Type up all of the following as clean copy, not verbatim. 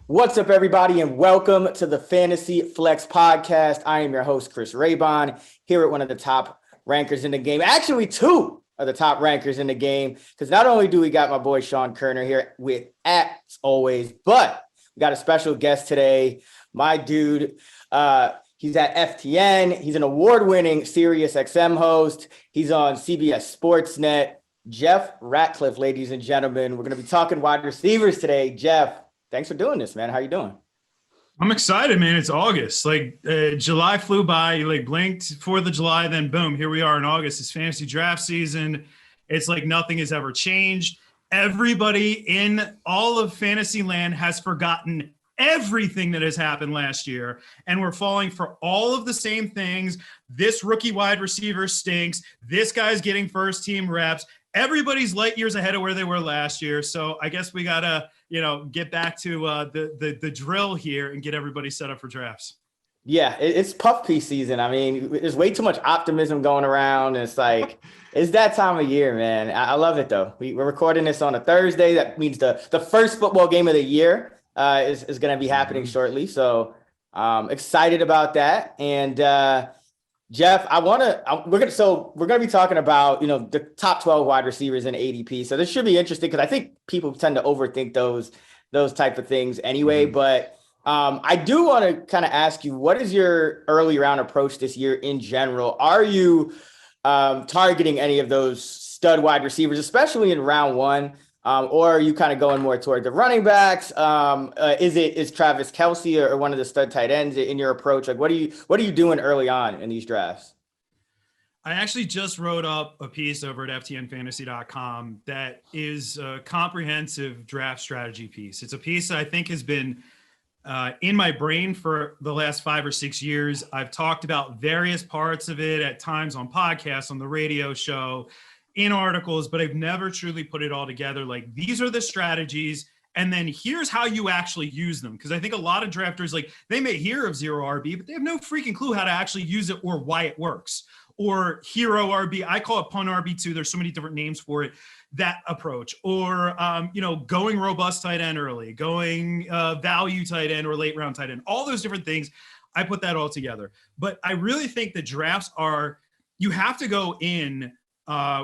What's up, everybody, and welcome to the Fantasy Flex Podcast. I am your host, Chris Raybon, here at one of the top rankers in the game. Actually, two of the top rankers in the game, because not only do we got my boy Sean Kerner here with, as always, but we got a special guest today. My dude, he's at FTN. He's an award-winning Sirius XM host. He's on CBS Sportsnet. Jeff Ratcliffe, ladies and gentlemen. We're going to be talking wide receivers today. Jeff, thanks for doing this, man. How you doing? I'm excited, man. It's August. July flew by. You blinked 4th of July, then boom, here we are in August. It's fantasy draft season. It's like nothing has ever changed. Everybody in all of fantasy land has forgotten everything that has happened last year, and we're falling for all of the same things. This rookie wide receiver stinks. This guy's getting first team reps. Everybody's light years ahead of where they were last year. So I guess we gotta, get back to the drill here and get everybody set up for drafts. Yeah, it's puff piece season. I mean, there's way too much optimism going around. It's like, it's that time of year, man. I love it though. We're recording this on a Thursday. That means the first football game of the year is going to be happening shortly. So excited about that. And Jeff, we're gonna be talking about, the top 12 wide receivers in ADP. So this should be interesting because I think people tend to overthink those type of things anyway. But I do want to kind of ask you, what is your early round approach this year in general? Are you targeting any of those stud wide receivers, especially in round one? Or are you kind of going more toward the running backs? Is Travis Kelce or one of the stud tight ends in your approach? Like, what are you doing early on in these drafts? I actually just wrote up a piece over at ftnfantasy.com that is a comprehensive draft strategy piece. It's a piece that I think has been in my brain for the last 5 or 6 years. I've talked about various parts of it at times on podcasts, on the radio show, in articles, but I've never truly put it all together. Like, these are the strategies, and then here's how you actually use them. Because I think a lot of drafters, they may hear of zero RB, but they have no freaking clue how to actually use it or why it works. Or hero RB, I call it punt RB too. There's so many different names for it. That approach, or going robust tight end early, going value tight end or late round tight end. All those different things, I put that all together. But I really think the drafts you have to go in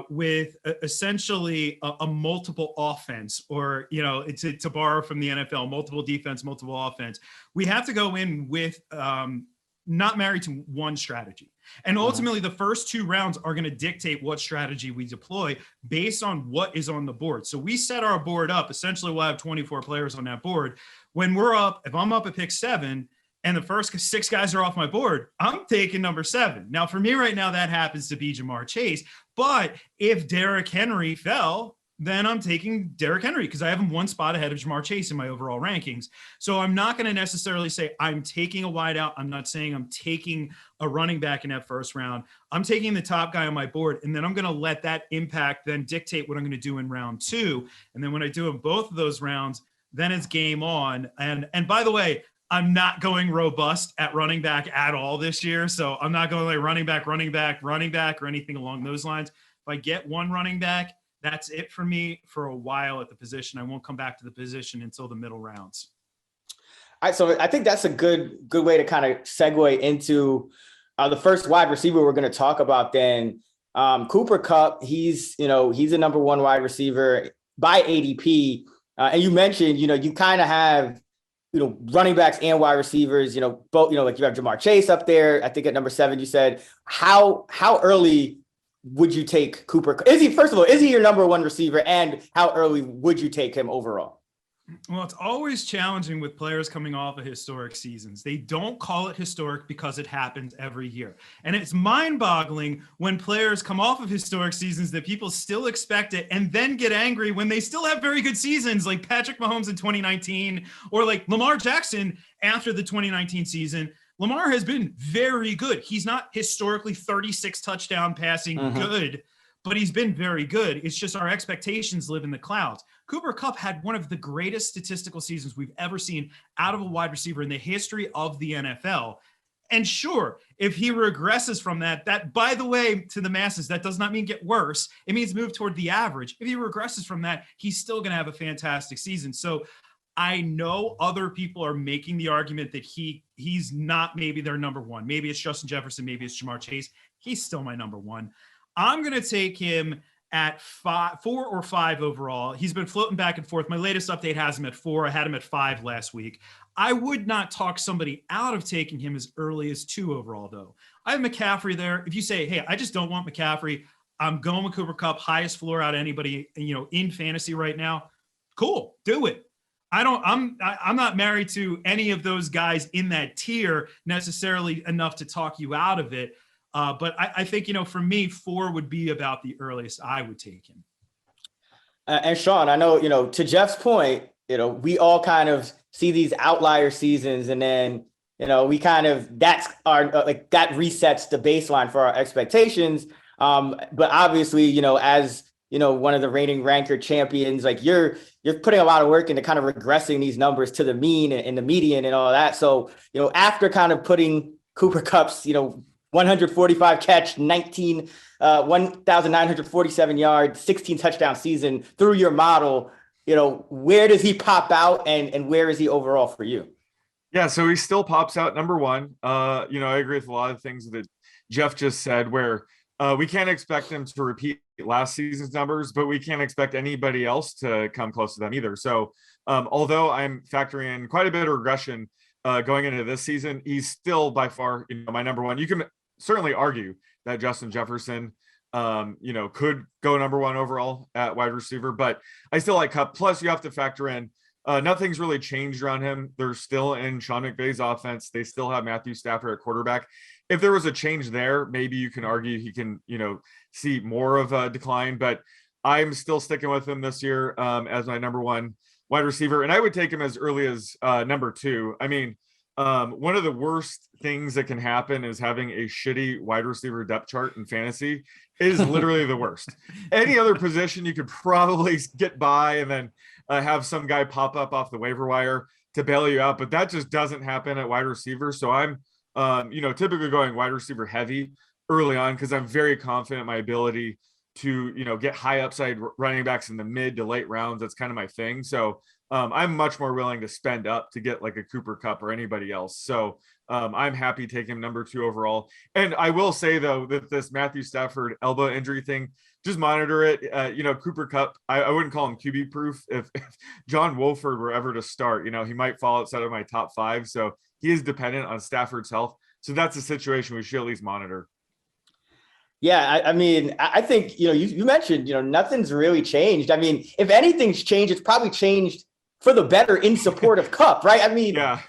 with essentially a multiple offense, or, to borrow from the NFL, multiple defense, multiple offense. We have to go in with not married to one strategy. And ultimately, the first 2 rounds are going to dictate what strategy we deploy based on what is on the board. So we set our board up. Essentially, we'll have 24 players on that board. When if I'm up at pick 7, and the first 6 guys are off my board, I'm taking number 7. Now, for me right now, that happens to be Jamar Chase. But if Derrick Henry fell, then I'm taking Derrick Henry because I have him 1 spot ahead of Jamar Chase in my overall rankings. So I'm not going to necessarily say I'm taking a wideout. I'm not saying I'm taking a running back in that first round. I'm taking the top guy on my board, and then I'm going to let that impact then dictate what I'm going to do in round 2. And then when I do in both of those rounds, then it's game on. And by the way, I'm not going robust at running back at all this year. So I'm not going running back, or anything along those lines. If I get one running back, that's it for me for a while at the position. I won't come back to the position until the middle rounds. All right, so I think that's a good way to kind of segue into the first wide receiver we're going to talk about then. Cooper Kupp, he's a number 1 wide receiver by ADP. And you mentioned, you kind of have, running backs and wide receivers, both, like you have Jamar Chase up there. I think at number 7, you said, how early would you take Cooper? Is he your number 1 receiver, and how early would you take him overall? Well, it's always challenging with players coming off of historic seasons. They don't call it historic because it happens every year. And it's mind-boggling when players come off of historic seasons that people still expect it and then get angry when they still have very good seasons, like Patrick Mahomes in 2019, or like Lamar Jackson after the 2019 season. Lamar has been very good. He's not historically 36 touchdown passing good, but he's been very good. It's just our expectations live in the clouds. Cooper Kupp had one of the greatest statistical seasons we've ever seen out of a wide receiver in the history of the NFL. And sure, if he regresses from that, by the way, to the masses, that does not mean get worse. It means move toward the average. If he regresses from that, he's still going to have a fantastic season. So I know other people are making the argument that he's not maybe their number one. Maybe it's Justin Jefferson, maybe it's Jamar Chase. He's still my number one. I'm going to take him at 4 or 5 overall. He's been floating back and forth. My latest update has him at 4. I had him at 5 last week. I would not talk somebody out of taking him as early as 2 overall, though. I have McCaffrey there. If you say, hey, I just don't want McCaffrey, I'm going with Cooper Kupp, highest floor out of anybody, in fantasy right now. Cool, do it. I'm not married to any of those guys in that tier necessarily enough to talk you out of it. But I think, for me, 4 would be about the earliest I would take him. And Sean, I know, to Jeff's point, we all kind of see these outlier seasons, and then, we kind of, that's our, that resets the baseline for our expectations. But obviously, as, one of the reigning ranker champions, like you're putting a lot of work into kind of regressing these numbers to the mean and the median and all that. So, after kind of putting Cooper Kupp's, 145 catch, 1,947 yards, 16 touchdown season through your model, where does he pop out and where is he overall for you? Yeah, so he still pops out number 1. I agree with a lot of things that Jeff just said, where we can't expect him to repeat last season's numbers, but we can't expect anybody else to come close to them either. So although I'm factoring in quite a bit of regression going into this season, he's still by far my number 1. You can certainly argue that Justin Jefferson could go number 1 overall at wide receiver, but I still like Kupp. Plus you have to factor in nothing's really changed around him. They're still in Sean McVay's offense. They still have Matthew Stafford at quarterback. If there was a change there, maybe you can argue he can, see more of a decline, but I'm still sticking with him this year as my number 1 wide receiver. And I would take him as early as number 2. I mean, one of the worst things that can happen is having a shitty wide receiver depth chart in fantasy. It is literally the worst. Any other position you could probably get by and then have some guy pop up off the waiver wire to bail you out, but that just doesn't happen at wide receiver. So I'm, typically going wide receiver heavy early on because I'm very confident in my ability to, get high upside running backs in the mid to late rounds. That's kind of my thing. So I'm much more willing to spend up to get like a Cooper Kupp or anybody else. So I'm happy taking him number 2 overall. And I will say though, that this Matthew Stafford elbow injury thing, just monitor it. Cooper Kupp, I wouldn't call him QB proof. If John Wolford were ever to start, he might fall outside of my top 5. So he is dependent on Stafford's health. So that's a situation we should at least monitor. Yeah, I mean, I think, you mentioned, nothing's really changed. I mean, if anything's changed, it's probably changed for the better in support of Kupp, right? I mean, yeah.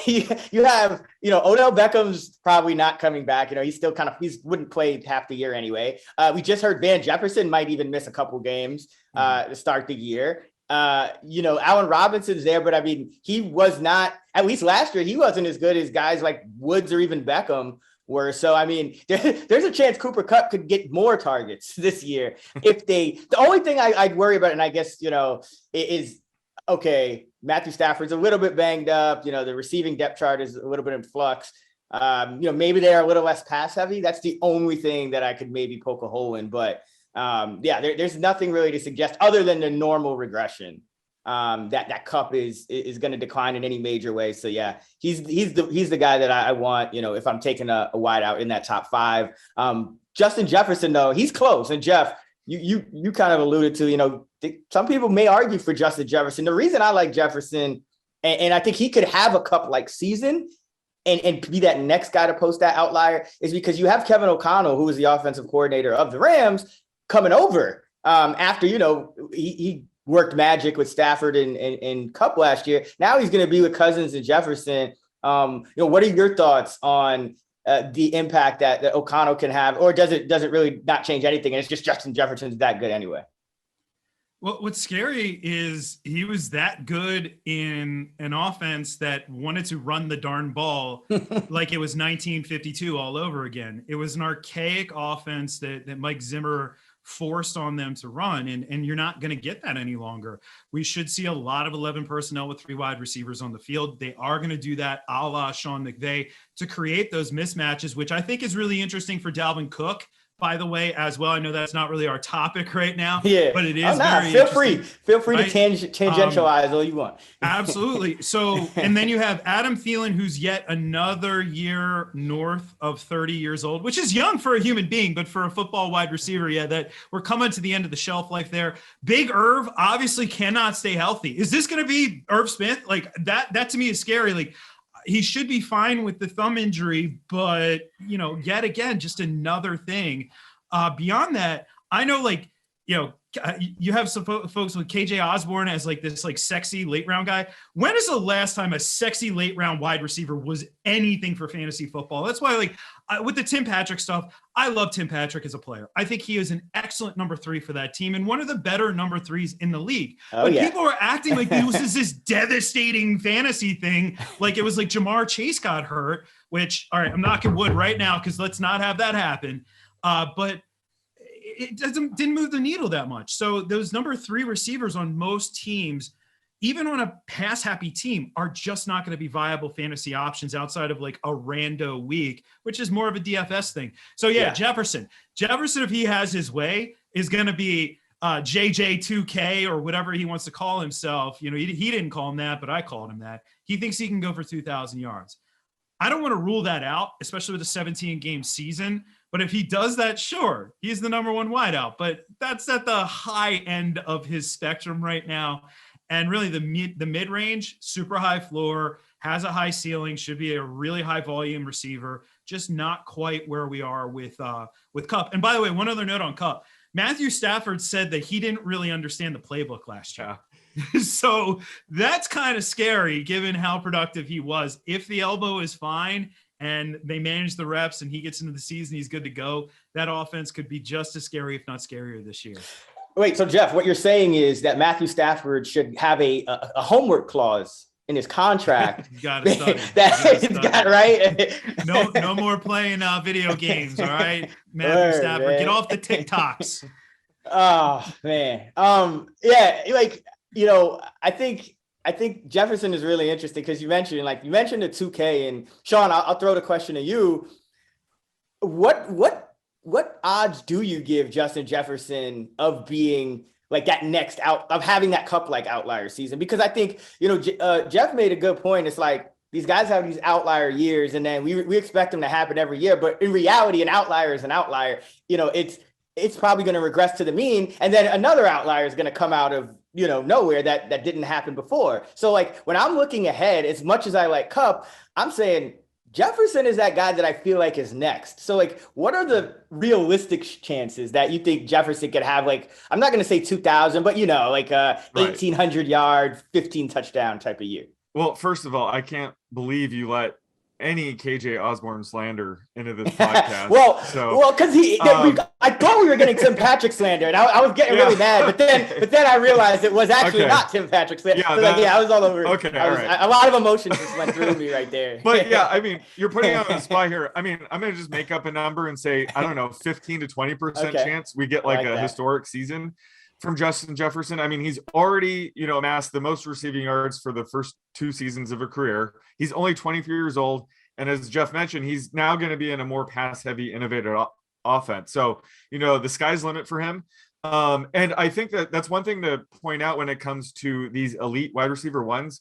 you have, Odell Beckham's probably not coming back. He's still he wouldn't play half the year anyway. We just heard Van Jefferson might even miss a couple games to start the year. Allen Robinson's there, but I mean, he was not, at least last year, he wasn't as good as guys like Woods or even Beckham were. So, I mean, there's a chance Cooper Kupp could get more targets this year. The only thing I'd worry about, and I guess, is, okay, Matthew Stafford's a little bit banged up. The receiving depth chart is a little bit in flux. Maybe they're a little less pass heavy. That's the only thing that I could maybe poke a hole in. But there's nothing really to suggest other than the normal regression that Kupp is going to decline in any major way. So yeah, he's the guy that I want. If I'm taking a wide out in that top 5. Justin Jefferson though, he's close. And Jeff, you kind of alluded to, some people may argue for Justin Jefferson. The reason I like Jefferson, and I think he could have a Kupp-like season and be that next guy to post that outlier, is because you have Kevin O'Connell, who is the offensive coordinator of the Rams, coming over after, he worked magic with Stafford and Kupp last year. Now he's going to be with Cousins and Jefferson. What are your thoughts on the impact that O'Connell can have, or does it really not change anything? And it's just Justin Jefferson's that good anyway. Well, what's scary is he was that good in an offense that wanted to run the darn ball like it was 1952 all over again. It was an archaic offense that Mike Zimmer forced on them to run, and you're not going to get that any longer. We should see a lot of 11 personnel with 3 wide receivers on the field. They are going to do that a la Sean McVay to create those mismatches, which I think is really interesting for Dalvin Cook. by the way, as well. I know that's not really our topic right now, Yeah. but it is Nah, very feel interesting. free right? to tangentialize all you want. Absolutely. So, and then you have Adam Thielen, who's yet another year north of 30 years old, which is young for a human being, but for a football wide receiver, yeah, that we're coming to the end of the shelf life there. Big Irv obviously cannot stay healthy. Is this going to be Irv Smith? Like that to me is scary. Like, he should be fine with the thumb injury, but yet again, just another thing. Beyond that, I know, like, you have some folks with KJ Osborne as like this like sexy late round guy. When is the last time a sexy late round wide receiver was anything for fantasy football? That's why, like, with the Tim Patrick stuff, I love Tim Patrick as a player. I think he is an excellent number 3 for that team and one of the better number 3s in the league. But people are acting like this is this devastating fantasy thing. Like it was like Jamar Chase got hurt, which, all right, I'm knocking wood right now because let's not have that happen. But it didn't move the needle that much. So those number 3 receivers on most teams, even on a pass happy team, are just not going to be viable fantasy options outside of like a rando week, which is more of a DFS thing. So yeah. Jefferson, if he has his way, is going to be JJ2K or whatever he wants to call himself. He didn't call him that, but I called him that. He thinks he can go for 2,000 yards. I don't want to rule that out, especially with a 17 game season. But if he does that, sure, he's the number 1 wideout. But that's at the high end of his spectrum right now. And really the mid range, super high floor, has a high ceiling, should be a really high volume receiver, just not quite where we are with Kupp. And by the way, one other note on Kupp. Matthew Stafford said that he didn't really understand the playbook last year. So that's kind of scary given how productive he was. If the elbow is fine and they manage the reps and he gets into the season, he's good to go. That offense could be just as scary, if not scarier, this year. Wait, so Jeff, what you're saying is that Matthew Stafford should have a homework clause in his contract. You got to study. Right? No more playing video games. All right, Matthew Stafford, man. Get off the TikToks. Oh man. Yeah, like, I think Jefferson is really interesting because you mentioned the 2K, and Sean, I'll throw the question to you. What odds do you give Justin Jefferson of being like that next out, of having that Kupp like outlier season? Because I think, Jeff made a good point. It's like these guys have these outlier years and then we expect them to happen every year. But in reality, an outlier is an outlier. It's probably going to regress to the mean. And then another outlier is going to come out of, nowhere that didn't happen before. So like when I'm looking ahead, as much as I like Kupp, I'm saying Jefferson is that guy that I feel like is next. So like, what are the realistic chances that you think Jefferson could have? Like, I'm not going to say 2,000, but 1,800 yard, 15 touchdown type of year. Well, first of all, I can't believe you let any KJ Osborne slander into this podcast. Because I thought we were getting Tim Patrick slander, and I was getting really mad. But then I realized it was actually not Tim Patrick slander. I was all over. Okay, all right. A lot of emotions just went through me right there. But yeah, I mean, you're putting out a spy here. I mean, I'm gonna just make up a number and say, I don't know, 15 to 20% chance we get like a historic season from Justin Jefferson. I mean, he's already, amassed the most receiving yards for the first 2 seasons of a career. He's only 23 years old. And as Jeff mentioned, he's now going to be in a more pass heavy, innovative offense. So, the sky's the limit for him. And I think that's one thing to point out when it comes to these elite wide receiver ones.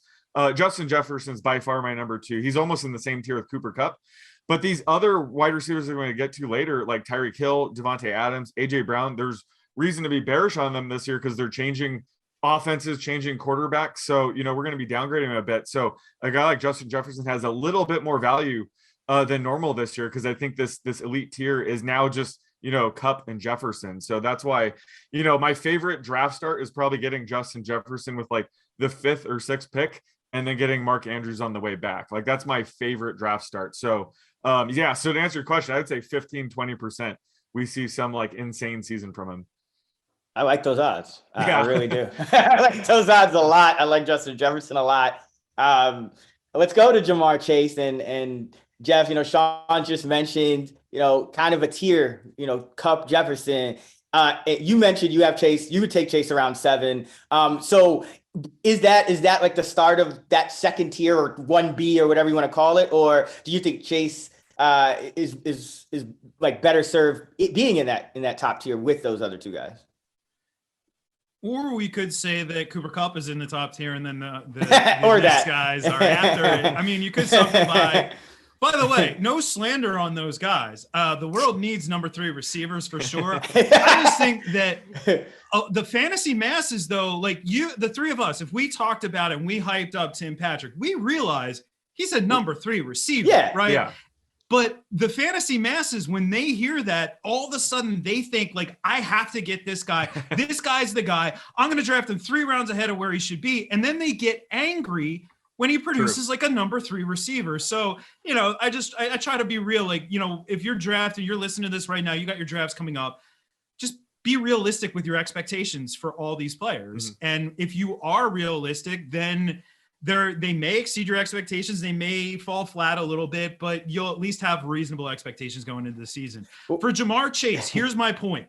Justin Jefferson's by far my number 2. He's almost in the same tier with Cooper Kupp. But these other wide receivers we're going to get to later, like Tyreek Hill, Davante Adams, AJ Brown, there's reason to be bearish on them this year because they're changing offenses, changing quarterbacks. So, we're going to be downgrading them a bit. So a guy like Justin Jefferson has a little bit more value than normal this year because I think this elite tier is now just, Kupp and Jefferson. So that's why, my favorite draft start is probably getting Justin Jefferson with like the 5th or 6th pick and then getting Mark Andrews on the way back. Like that's my favorite draft start. So, so to answer your question, I would say 15, 20%. We see some like insane season from him. I like those odds. I really do. I like those odds a lot. I like Justin Jefferson a lot. Let's go to Jamar Chase and Jeff. Sean just mentioned, kind of a tier, Kupp, Jefferson. You mentioned you have Chase. You would take Chase around 7. So is that like the start of that second tier or 1B or whatever you want to call it? Or do you think Chase is like better served being in that top tier with those other two guys. Or we could say that Cooper Kupp is in the top tier, and then the or next that guys are after it. I mean, you could simplify. By the way, no slander on those guys. The world needs number 3 receivers for sure. I just think that the fantasy masses, though, like the three of us, if we talked about it and we hyped up Tim Patrick, we realize he's a number 3 receiver, right? Yeah. But the fantasy masses, when they hear that, all of a sudden they think like, I have to get this guy. This guy's the guy. I'm going to draft him 3 rounds ahead of where he should be. And then they get angry when he produces like a number 3 receiver. So, I try to be real. Like, if you're drafting, you're listening to this right now, you got your drafts coming up, just be realistic with your expectations for all these players. Mm-hmm. And if you are realistic, then they may exceed your expectations. They may fall flat a little bit, but you'll at least have reasonable expectations going into the season. For Jamar Chase, here's my point.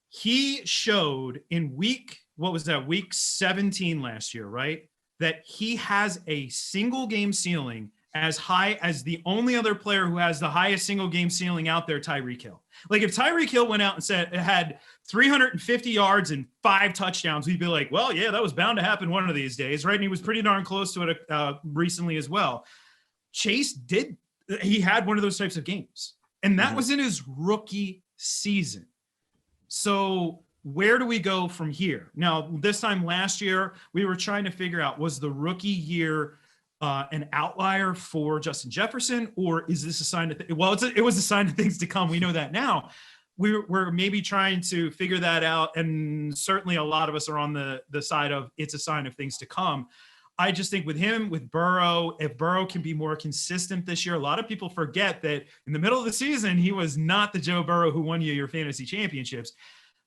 He showed in week 17 last year, right? That he has a single game ceiling as high as the only other player who has the highest single game ceiling out there, Tyreek Hill. Like if Tyreek Hill went out and said it had 350 yards and 5 touchdowns, we'd be like, well, yeah, that was bound to happen one of these days, right? And he was pretty darn close to it recently as well. Chase he had one of those types of games, and that was in his rookie season. So where do we go from here? Now, this time last year, we were trying to figure out, was the rookie year an outlier for Justin Jefferson, or is this a sign of it was a sign of things to come. We know that now. We're maybe trying to figure that out, and certainly a lot of us are on the side of it's a sign of things to come. I just think with Burrow, if Burrow can be more consistent this year, a lot of people forget that in the middle of the season, he was not the Joe Burrow who won you your fantasy championships.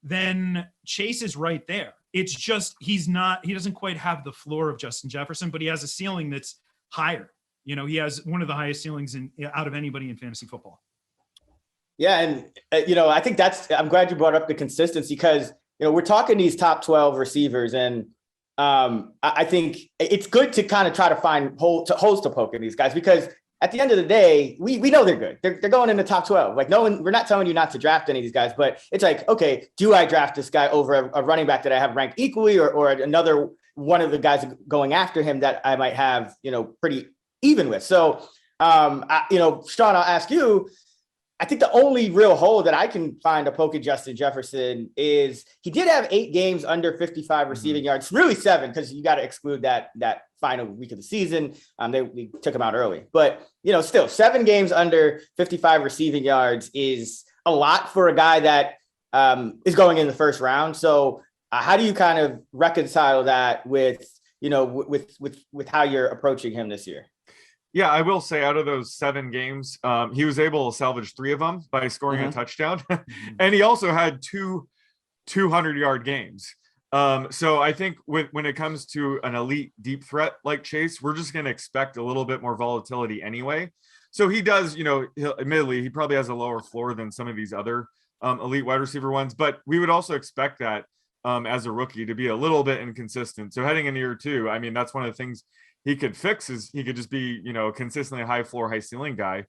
Then Chase is right there. It's just he doesn't quite have the floor of Justin Jefferson, but he has a ceiling that's higher. He has one of the highest ceilings out of anybody in fantasy football. Yeah, and I think I'm glad you brought up the consistency, because we're talking these top 12 receivers, and I think it's good to kind of try to find holes to poke in these guys, because at the end of the day, we know they're good. They're going in the top 12. Like we're not telling you not to draft any of these guys, but it's like, okay, do I draft this guy over a running back that I have ranked equally, or another one of the guys going after him that I might have, pretty even with. So, Sean, I'll ask you, I think the only real hole that I can find to poke at Justin Jefferson is he did have 8 games under 55 receiving yards, really 7, because you got to exclude that final week of the season. We took him out early, but still 7 games under 55 receiving yards is a lot for a guy that is going in the first round. So how do you kind of reconcile that with how you're approaching him this year? Yeah, I will say out of those 7 games, he was able to salvage 3 of them by scoring a touchdown. And he also had 2 200-yard games. So I think when it comes to an elite deep threat like Chase, we're just going to expect a little bit more volatility anyway. So he does, admittedly, he probably has a lower floor than some of these other elite wide receiver ones, but we would also expect that as a rookie to be a little bit inconsistent. So heading into year 2, I mean, that's one of the things he could fix, is he could just be, consistently high floor, high ceiling guy.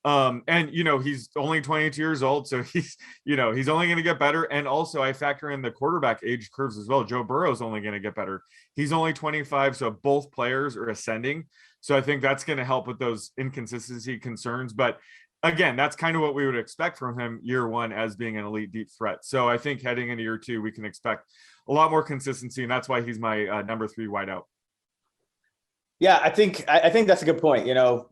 And he's only 22 years old, so he's only going to get better. And also I factor in the quarterback age curves as well. Joe Burrow is only going to get better. He's only 25, so both players are ascending. So I think that's going to help with those inconsistency concerns. But again, that's kind of what we would expect from him year 1 as being an elite deep threat. So I think heading into year 2, we can expect a lot more consistency, and that's why he's my number 3 wideout. Yeah, I think that's a good point.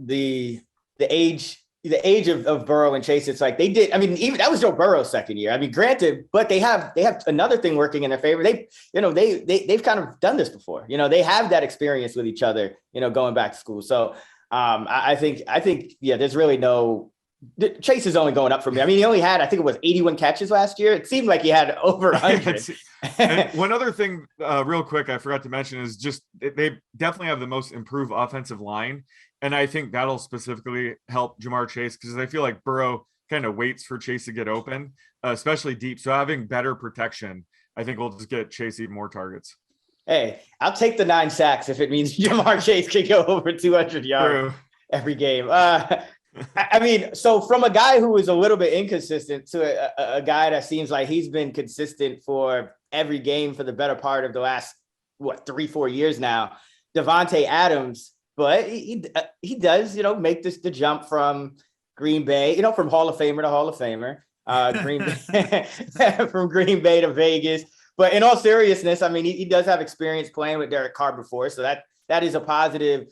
The age of Burrow and Chase, it's like they did. I mean, even that was Joe Burrow's second year. I mean, granted, but they have another thing working in their favor. They've kind of done this before. They have that experience with each other. Going back to school. So I think there's really no. Chase is only going up for me. I mean, he only had, I think it was 81 catches last year. It seemed like he had over 100. And one other thing, real quick, I forgot to mention is just they definitely have the most improved offensive line. And I think that'll specifically help Jamar Chase, because I feel like Burrow kind of waits for Chase to get open, especially deep. So having better protection, I think we'll just get Chase even more targets. Hey, I'll take the 9 sacks if it means Jamar Chase can go over 200 yards every game. I mean, so from a guy who is a little bit inconsistent to a guy that seems like he's been consistent for every game for the better part of the last, 3-4 years now, Davante Adams, but he does, make the jump from Green Bay, from Hall of Famer to Hall of Famer, Green Bay, from Green Bay to Vegas. But in all seriousness, I mean, he does have experience playing with Derek Carr before, so that is a positive.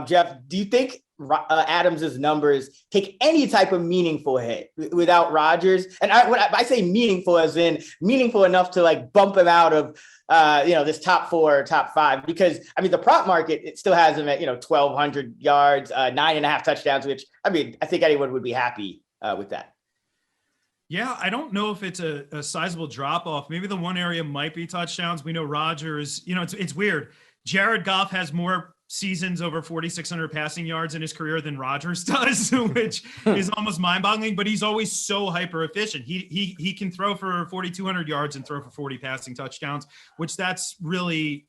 Jeff, do you think Adams's numbers take any type of meaningful hit without Rodgers? And when I say meaningful, as in meaningful enough to like bump him out of this top 4 or top 5, because I mean the prop market, it still has him at 1,200 yards, 9.5 touchdowns, which I mean I think anyone would be happy with that. Yeah, I don't know if it's a sizable drop off. Maybe the one area might be touchdowns. We know Rodgers, it's weird. Jared Goff has more seasons over 4,600 passing yards in his career than Rodgers does, which is almost mind-boggling, but he's always so hyper efficient. He can throw for 4,200 yards and throw for 40 passing touchdowns, which that's really,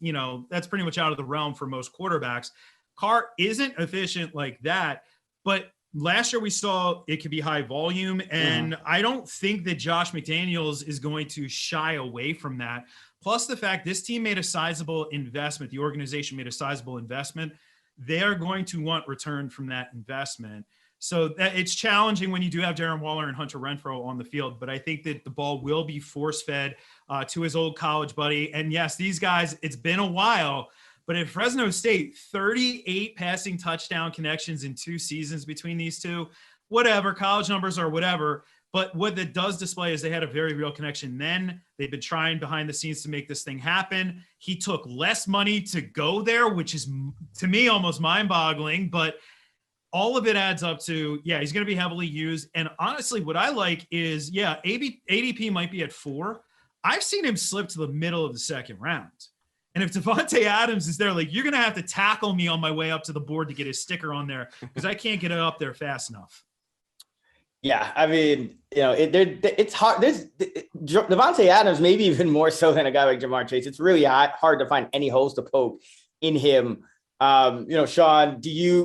that's pretty much out of the realm for most quarterbacks. Carr isn't efficient like that, but last year we saw it could be high volume, and I don't think that Josh McDaniels is going to shy away from that. Plus the fact this team made a sizable investment, the organization made a sizable investment. They are going to want return from that investment. So it's challenging when you do have Darren Waller and Hunter Renfrow on the field, but I think that the ball will be force-fed to his old college buddy. And yes, these guys, it's been a while, but at Fresno State, 38 passing touchdown connections in 2 seasons between these two. Whatever, college numbers are whatever. But what that does display is they had a very real connection then. They've been trying behind the scenes to make this thing happen. He took less money to go there, which is, to me, almost mind-boggling. But all of it adds up to, he's going to be heavily used. And honestly, what I like is, ADP might be at 4. I've seen him slip to the middle of the second round. And if Davante Adams is there, you're going to have to tackle me on my way up to the board to get his sticker on there because I can't get it up there fast enough. Yeah, I mean, it's hard. Davante Adams, maybe even more so than a guy like Jamar Chase. It's really hard to find any holes to poke in him. Sean, do you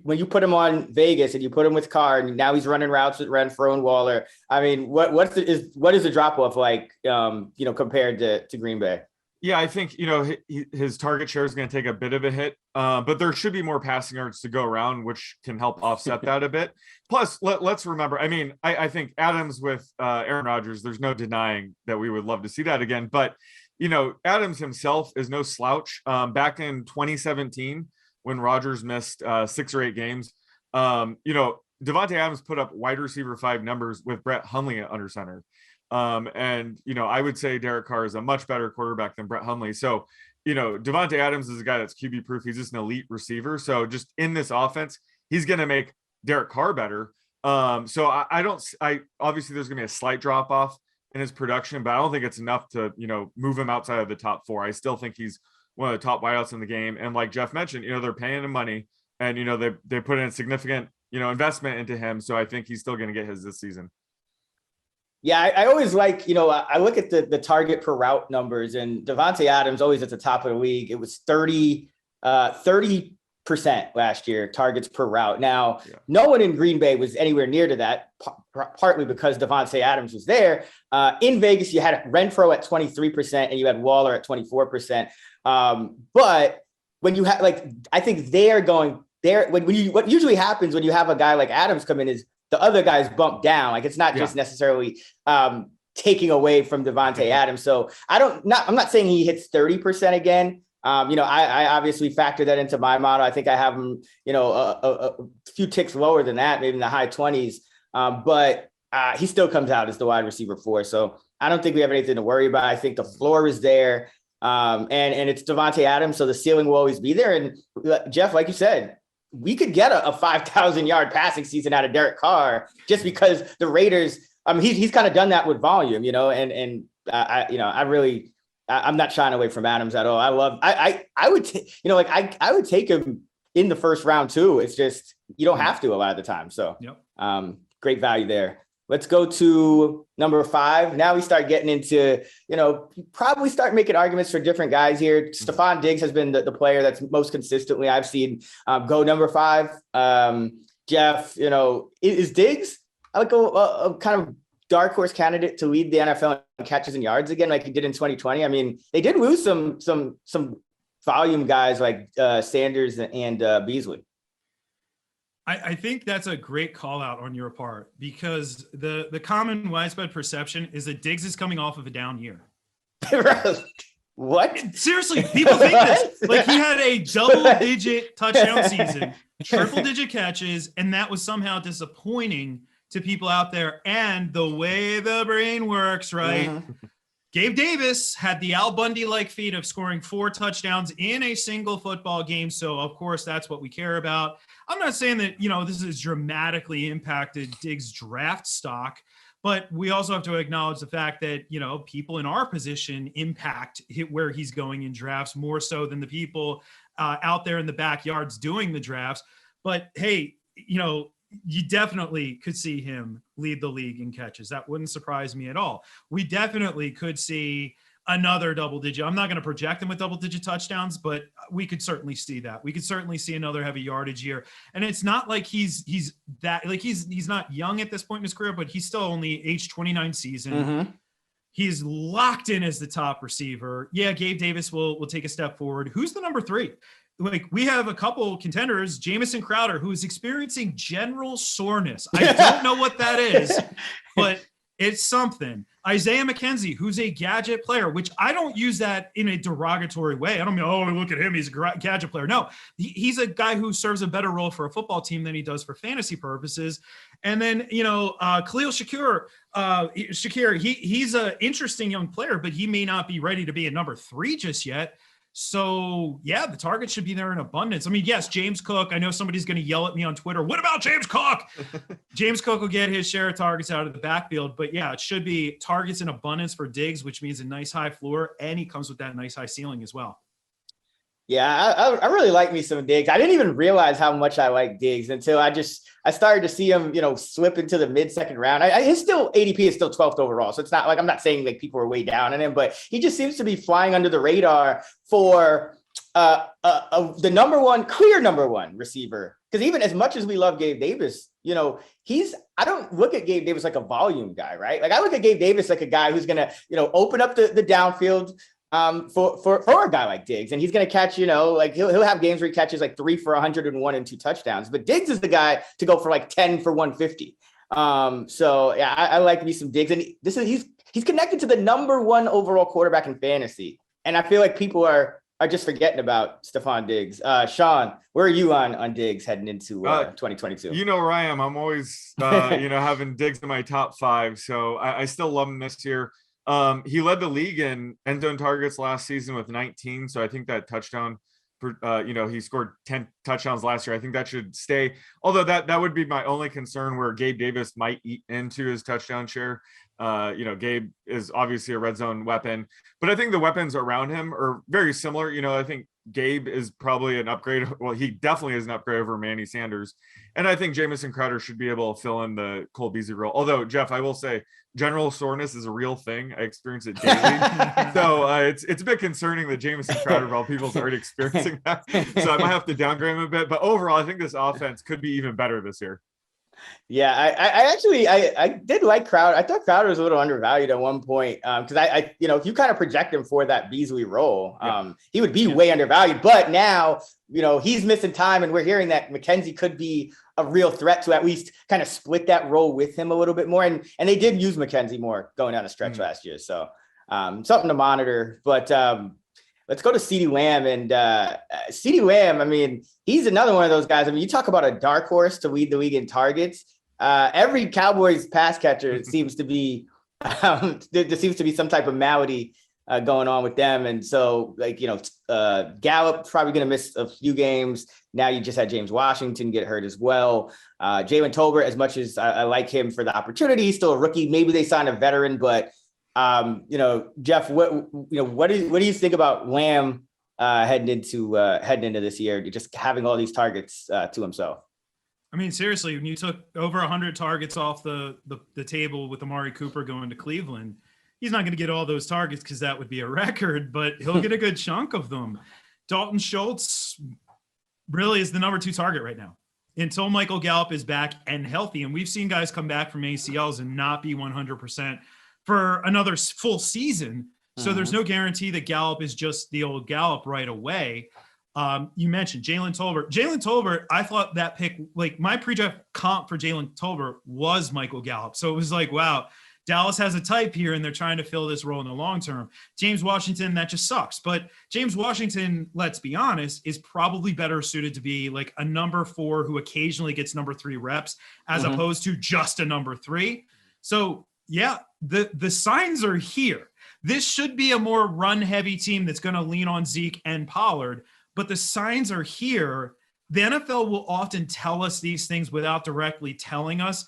when you put him on Vegas and you put him with Carr and now he's running routes with Renfrow and Waller, I mean, what is the drop off like, compared to Green Bay? Yeah, I think, his target share is going to take a bit of a hit, but there should be more passing yards to go around, which can help offset that a bit. Plus, let's remember, I mean, I think Adams with Aaron Rodgers, there's no denying that we would love to see that again. But, Adams himself is no slouch. Back in 2017, when Rodgers missed 6 or 8 games, Davante Adams put up wide receiver 5 numbers with Brett Hundley under center. I would say Derek Carr is a much better quarterback than Brett Hundley. So, Davante Adams is a guy that's QB proof. He's just an elite receiver. So just in this offense, he's going to make Derek Carr better. So I obviously there's going to be a slight drop off in his production, but I don't think it's enough to, move him outside of the top 4. I still think he's one of the top wideouts in the game. And like Jeff mentioned, they're paying him money and, they put in a significant, investment into him. So I think he's still going to get his this season. Yeah, I always like, I look at the target per route numbers, and Davante Adams always at the top of the league. It was 30% last year, targets per route. Now, no one in Green Bay was anywhere near to that, partly because Davante Adams was there. In Vegas, you had Renfrow at 23% and you had Waller at 24%. But when you have, I think what usually happens when you have a guy like Adams come in is the other guys bump down. It's not just necessarily taking away from Davante Adams. So I'm not saying he hits 30% again. I obviously factor that into my model. I think I have him, a few ticks lower than that, maybe in the high 20s. But he still comes out as the wide receiver 4. So I don't think we have anything to worry about. I think the floor is there. And it's Davante Adams. So the ceiling will always be there. And Jeff, like you said, we could get a 5,000 yard passing season out of Derek Carr just because the Raiders, he's kind of done that with volume, I'm not shying away from Adams at all. I would take him in the first round too. It's just, you don't have to a lot of the time. So great value there. Let's go to number 5. Now we start getting into, probably start making arguments for different guys here. Stefan Diggs has been the player that's most consistently I've seen go number 5. Jeff, is Diggs like a kind of dark horse candidate to lead the NFL in catches and yards again, like he did in 2020? I mean, they did lose some volume guys like Sanders and Beasley. I think that's a great call out on your part, because the common widespread perception is that Diggs is coming off of a down year. What? Seriously, people think this. Like, he had a double-digit touchdown season, triple-digit catches, and that was somehow disappointing to people out there. And the way the brain works, right? Mm-hmm. Gabe Davis had the Al Bundy-like feat of scoring 4 touchdowns in a single football game. So, of course, that's what we care about. I'm not saying that, this has dramatically impacted Diggs' draft stock, but we also have to acknowledge the fact that, people in our position impact where he's going in drafts more so than the people out there in the backyards doing the drafts. But, hey, you definitely could see him lead the league in catches. That wouldn't surprise me at all. We definitely could see another double digit. I'm not going to project him with double digit touchdowns, but we could certainly see that. We could certainly see another heavy yardage year. And it's not like he's that, like he's not young at this point in his career, but he's still only age 29 season. Mm-hmm. He's locked in as the top receiver. Yeah, Gabe Davis will take a step forward. Who's the number 3? Like, we have a couple contenders, Jamison Crowder, who is experiencing general soreness. I don't know what that is, but it's something. Isaiah McKenzie, who's a gadget player, which I don't use that in a derogatory way. I don't mean, oh, look at him, he's a gadget player. No, he's a guy who serves a better role for a football team than he does for fantasy purposes. And then, Khalil Shakir, he's an interesting young player, but he may not be ready to be a number 3 just yet. So, yeah, the target should be there in abundance. I mean, yes, James Cook. I know somebody's going to yell at me on Twitter. What about James Cook? James Cook will get his share of targets out of the backfield. But, yeah, it should be targets in abundance for Diggs, which means a nice high floor. And he comes with that nice high ceiling as well. Yeah, I really like me some Diggs. I didn't even realize how much I like Diggs until I started to see him, slip into the mid-second round. His ADP is still 12th overall. So it's not like, I'm not saying like people are way down on him, but he just seems to be flying under the radar for the clear number one receiver. Because even as much as we love Gabe Davis, I don't look at Gabe Davis like a volume guy, right? Like, I look at Gabe Davis like a guy who's going to, open up the downfield for a guy like Diggs. And he's going to catch, like he'll have games where he catches like 3 for 101 and 2 touchdowns. But Diggs is the guy to go for like 10 for 150. So yeah, I like me some Diggs. And he's connected to the number 1 overall quarterback in fantasy. And I feel like people are just forgetting about Stefan Diggs. Sean, where are you on Diggs heading into 2022? You know where I am. I'm always, having Diggs in my top 5. So I still love him this year. He led the league in end zone targets last season with 19. So I think that touchdown, he scored 10 touchdowns last year. I think that should stay. Although that would be my only concern, where Gabe Davis might eat into his touchdown share. Gabe is obviously a red zone weapon, but I think the weapons around him are very similar. I think Gabe is probably an upgrade. Well, he definitely is an upgrade over Manny Sanders. And I think Jamison Crowder should be able to fill in the Cole Beasley role. Although, Jeff, I will say general soreness is a real thing. I experience it daily. So it's a bit concerning that Jamison Crowder, of all people, is already experiencing that. So I might have to downgrade him a bit. But overall, I think this offense could be even better this year. Yeah, I did like Crowder. I thought Crowder was a little undervalued at one point because if you kind of project him for that Beasley role, he would be way undervalued. But now, he's missing time, and we're hearing that McKenzie could be a real threat to at least kind of split that role with him a little bit more. And they did use McKenzie more going down the stretch last year, so something to monitor. But let's go to CeeDee Lamb. And CeeDee Lamb, I mean, he's another one of those guys. I mean, you talk about a dark horse to lead the league in targets. Every Cowboys pass catcher seems to be there seems to be some type of malady going on with them. And so, Gallup's probably going to miss a few games. Now you just had James Washington get hurt as well. Jalen Tolbert, as much as I like him for the opportunity, he's still a rookie. Maybe they sign a veteran, but Jeff, what do you think about Lamb heading into this year, just having all these targets to himself? I mean, seriously, when you took over 100 targets off the table with Amari Cooper going to Cleveland, he's not going to get all those targets because that would be a record, but he'll get a good chunk of them. Dalton Schultz really is the number 2 target right now. until Michael Gallup is back and healthy. And we've seen guys come back from ACLs and not be 100% for another full season. So there's no guarantee that Gallup is just the old Gallup right away. You mentioned Jalen Tolbert. Jalen Tolbert, I thought that pick, like my pre-draft comp for Jalen Tolbert was Michael Gallup. So it was like, wow, Dallas has a type here and they're trying to fill this role in the long term. James Washington, that just sucks. But James Washington, let's be honest, is probably better suited to be like a number 4 who occasionally gets number 3 reps as opposed to just a number 3. So yeah, the signs are here. This should be a more run-heavy team that's going to lean on Zeke and Pollard, but the signs are here. The NFL will often tell us these things without directly telling us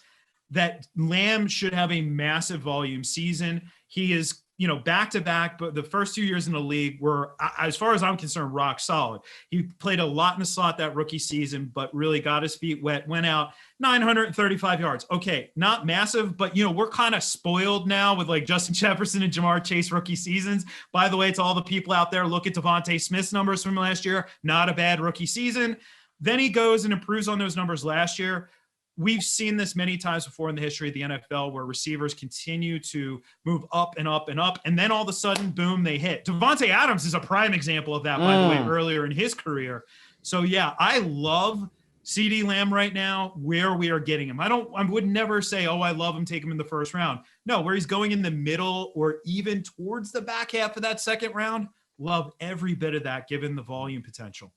that Lamb should have a massive volume season. He is, back-to-back, but the first 2 years in the league were, as far as I'm concerned, rock solid. He played a lot in the slot that rookie season, but really got his feet wet, went out 935 yards. Okay, not massive, but, we're kind of spoiled now with like Justin Jefferson and Jamar Chase rookie seasons. By the way, to all the people out there, look at Devontae Smith's numbers from last year. Not a bad rookie season. Then he goes and improves on those numbers last year. We've seen this many times before in the history of the NFL where receivers continue to move up and up and up, and then all of a sudden, boom, they hit. Davante Adams is a prime example of that, by the way, earlier in his career. So, yeah, I love CeeDee Lamb right now where we are getting him. I would never say, oh, I love him, take him in the first round. No, where he's going in the middle or even towards the back half of that second round, love every bit of that given the volume potential.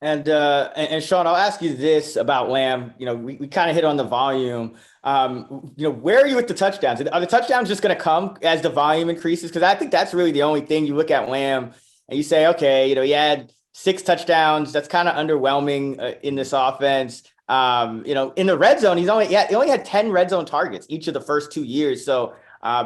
And Sean, I'll ask you this about Lamb. We kind of hit on the volume. Where are you with the touchdowns? Are the touchdowns just going to come as the volume increases? Because I think that's really the only thing. You look at Lamb and you say, okay, he had 6 touchdowns. That's kind of underwhelming in this offense. In the red zone, he only had 10 red zone targets each of the first 2 years. So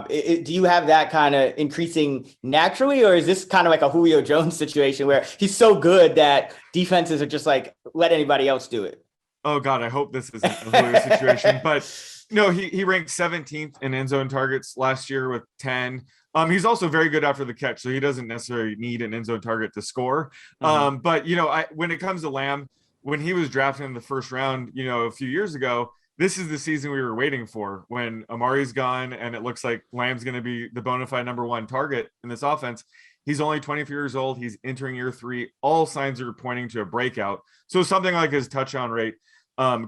do you have that kind of increasing naturally, or is this kind of like a Julio Jones situation where he's so good that defenses are just like, let anybody else do it? Oh God, I hope this isn't a Julio situation, but no, he ranked 17th in end zone targets last year with 10. He's also very good after the catch, so he doesn't necessarily need an end zone target to score. But when it comes to Lamb, when he was drafted in the first round, a few years ago, this is the season we were waiting for when Amari's gone and it looks like Lamb's going to be the bona fide number 1 target in this offense. He's only 24 years old. He's entering year 3. All signs are pointing to a breakout. So something like his touchdown rate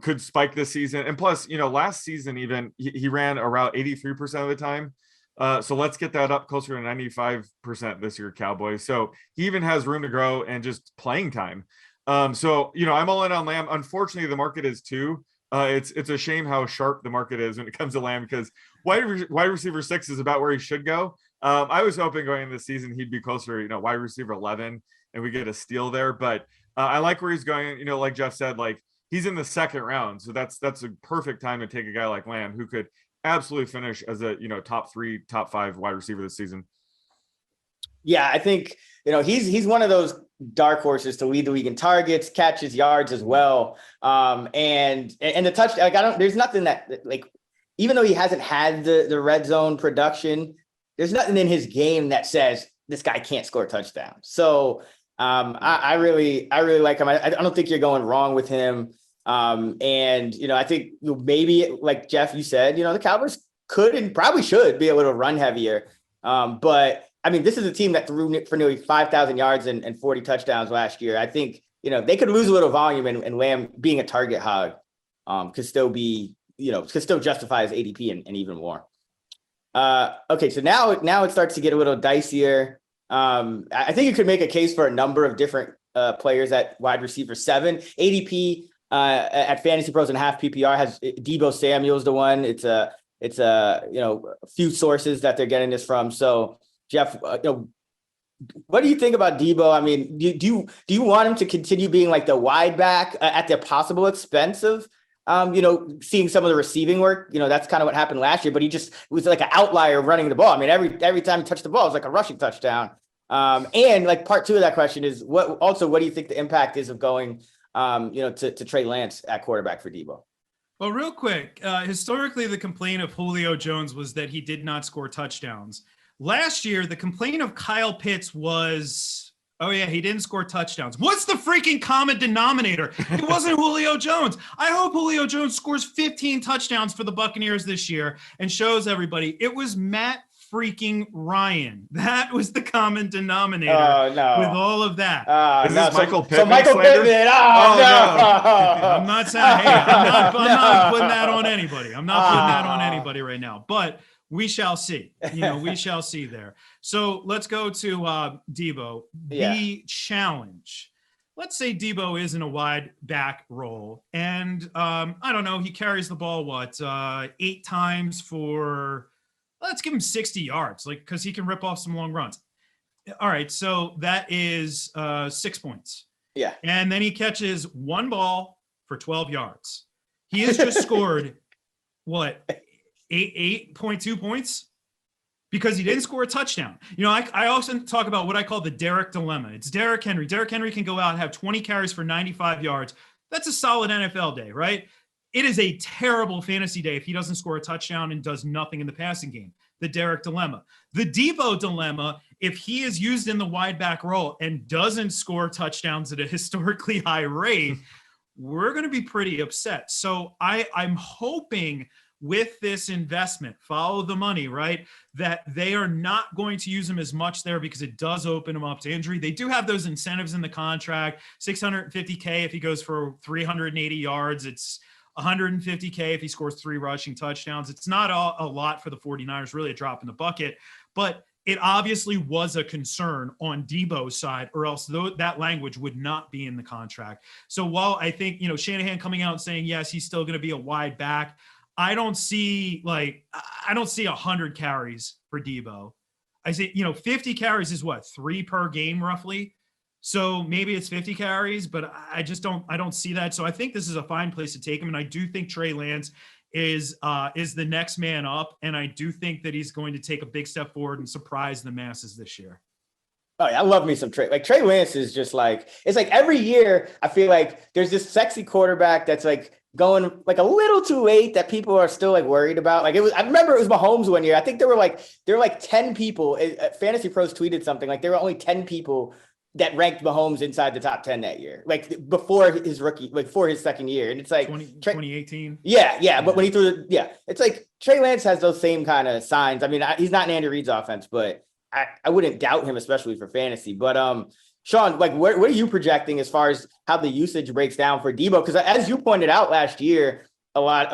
could spike this season. And plus, last season, even he ran a route 83% of the time. So let's get that up closer to 95% this year, Cowboys. So he even has room to grow and just playing time. I'm all in on Lamb. Unfortunately, the market is too. It's a shame how sharp the market is when it comes to Lamb because wide receiver 6 is about where he should go. I was hoping going into the season he'd be closer, wide receiver 11, and we get a steal there. But I like where he's going. Like Jeff said, like he's in the second round, so that's a perfect time to take a guy like Lamb who could absolutely finish as a top 3, top 5 wide receiver this season. Yeah, I think he's one of those dark horses to lead the league in targets, catches, yards as well. And the touch, there's nothing that like, even though he hasn't had the red zone production, there's nothing in his game that says this guy can't score touchdowns. So I really like him. I don't think you're going wrong with him. I think maybe like Jeff, you said, the Cowboys could and probably should be a little run heavier. But I mean, this is a team that threw for nearly 5,000 yards and 40 touchdowns last year. I think, they could lose a little volume and Lamb being a target hog could still justify his ADP and even more. Okay, so now it starts to get a little dicier. I think you could make a case for a number of different players at wide receiver 7. ADP at Fantasy Pros and half PPR has Deebo Samuel is the one. It's a few sources that they're getting this from. So Jeff, what do you think about Deebo? I mean, do you want him to continue being like the wide back at the possible expense of, seeing some of the receiving work? That's kind of what happened last year, but he just was like an outlier running the ball. I mean, every time he touched the ball, it was like a rushing touchdown. And like part 2 of that question is what do you think the impact is of going, to Trey Lance at quarterback for Deebo? Well, real quick, historically, the complaint of Julio Jones was that he did not score touchdowns. Last year, the complaint of Kyle Pitts was Oh, yeah, he didn't score touchdowns. What's the freaking common denominator? It wasn't Julio Jones. I hope Julio Jones scores 15 touchdowns for the Buccaneers this year and shows everybody it was Matt freaking Ryan. That was the common denominator with all of that. Is this Michael Pittman? So Michael Pittman. Oh, no. I'm not saying, hey, I'm not putting that on anybody. I'm not putting that on anybody right now. But we shall see. We shall see there. So let's go to Deebo. The challenge. Let's say Deebo is in a wide back role, and I don't know, he carries the ball 8 times for, let's give him 60 yards, because he can rip off some long runs. All right, so that is 6 points. Yeah, and then he catches one ball for 12 yards. He has just scored what? 8.2 points because he didn't score a touchdown. I often talk about what I call the Derrick dilemma. It's Derrick Henry. Derrick Henry can go out and have 20 carries for 95 yards. That's a solid NFL day, right? It is a terrible fantasy day if he doesn't score a touchdown and does nothing in the passing game. The Derrick dilemma. The Deebo dilemma, if he is used in the wide back role and doesn't score touchdowns at a historically high rate, we're going to be pretty upset. So I'm hoping with this investment, follow the money, right, that they are not going to use him as much there because it does open him up to injury. They do have those incentives in the contract, $650K if he goes for 380 yards. It's $150K if he scores 3 rushing touchdowns. It's not a lot for the 49ers, really a drop in the bucket, but it obviously was a concern on Deebo's side, or else that language would not be in the contract. So while I think, Shanahan coming out and saying, yes, he's still going to be a wide back, I don't see 100 carries for Deebo. I say, 50 carries is what, 3 per game roughly. So maybe it's 50 carries, but I don't see that. So I think this is a fine place to take him. And I do think Trey Lance is the next man up. And I do think that he's going to take a big step forward and surprise the masses this year. Oh, yeah, I love me some Trey. Trey Lance is just it's every year I feel like there's this sexy quarterback that's going a little too late that people are still worried about. I remember it was Mahomes one year. I think there were 10 people. Fantasy Pros tweeted something there were only 10 people that ranked Mahomes inside the top 10 that year, before his before his second year. And it's 2018. Yeah. But when he threw it's Trey Lance has those same kind of signs. I mean, he's not in Andy Reid's offense, but I wouldn't doubt him, especially for fantasy. But Sean, what are you projecting as far as how the usage breaks down for Deebo? Because as you pointed out last year, a lot,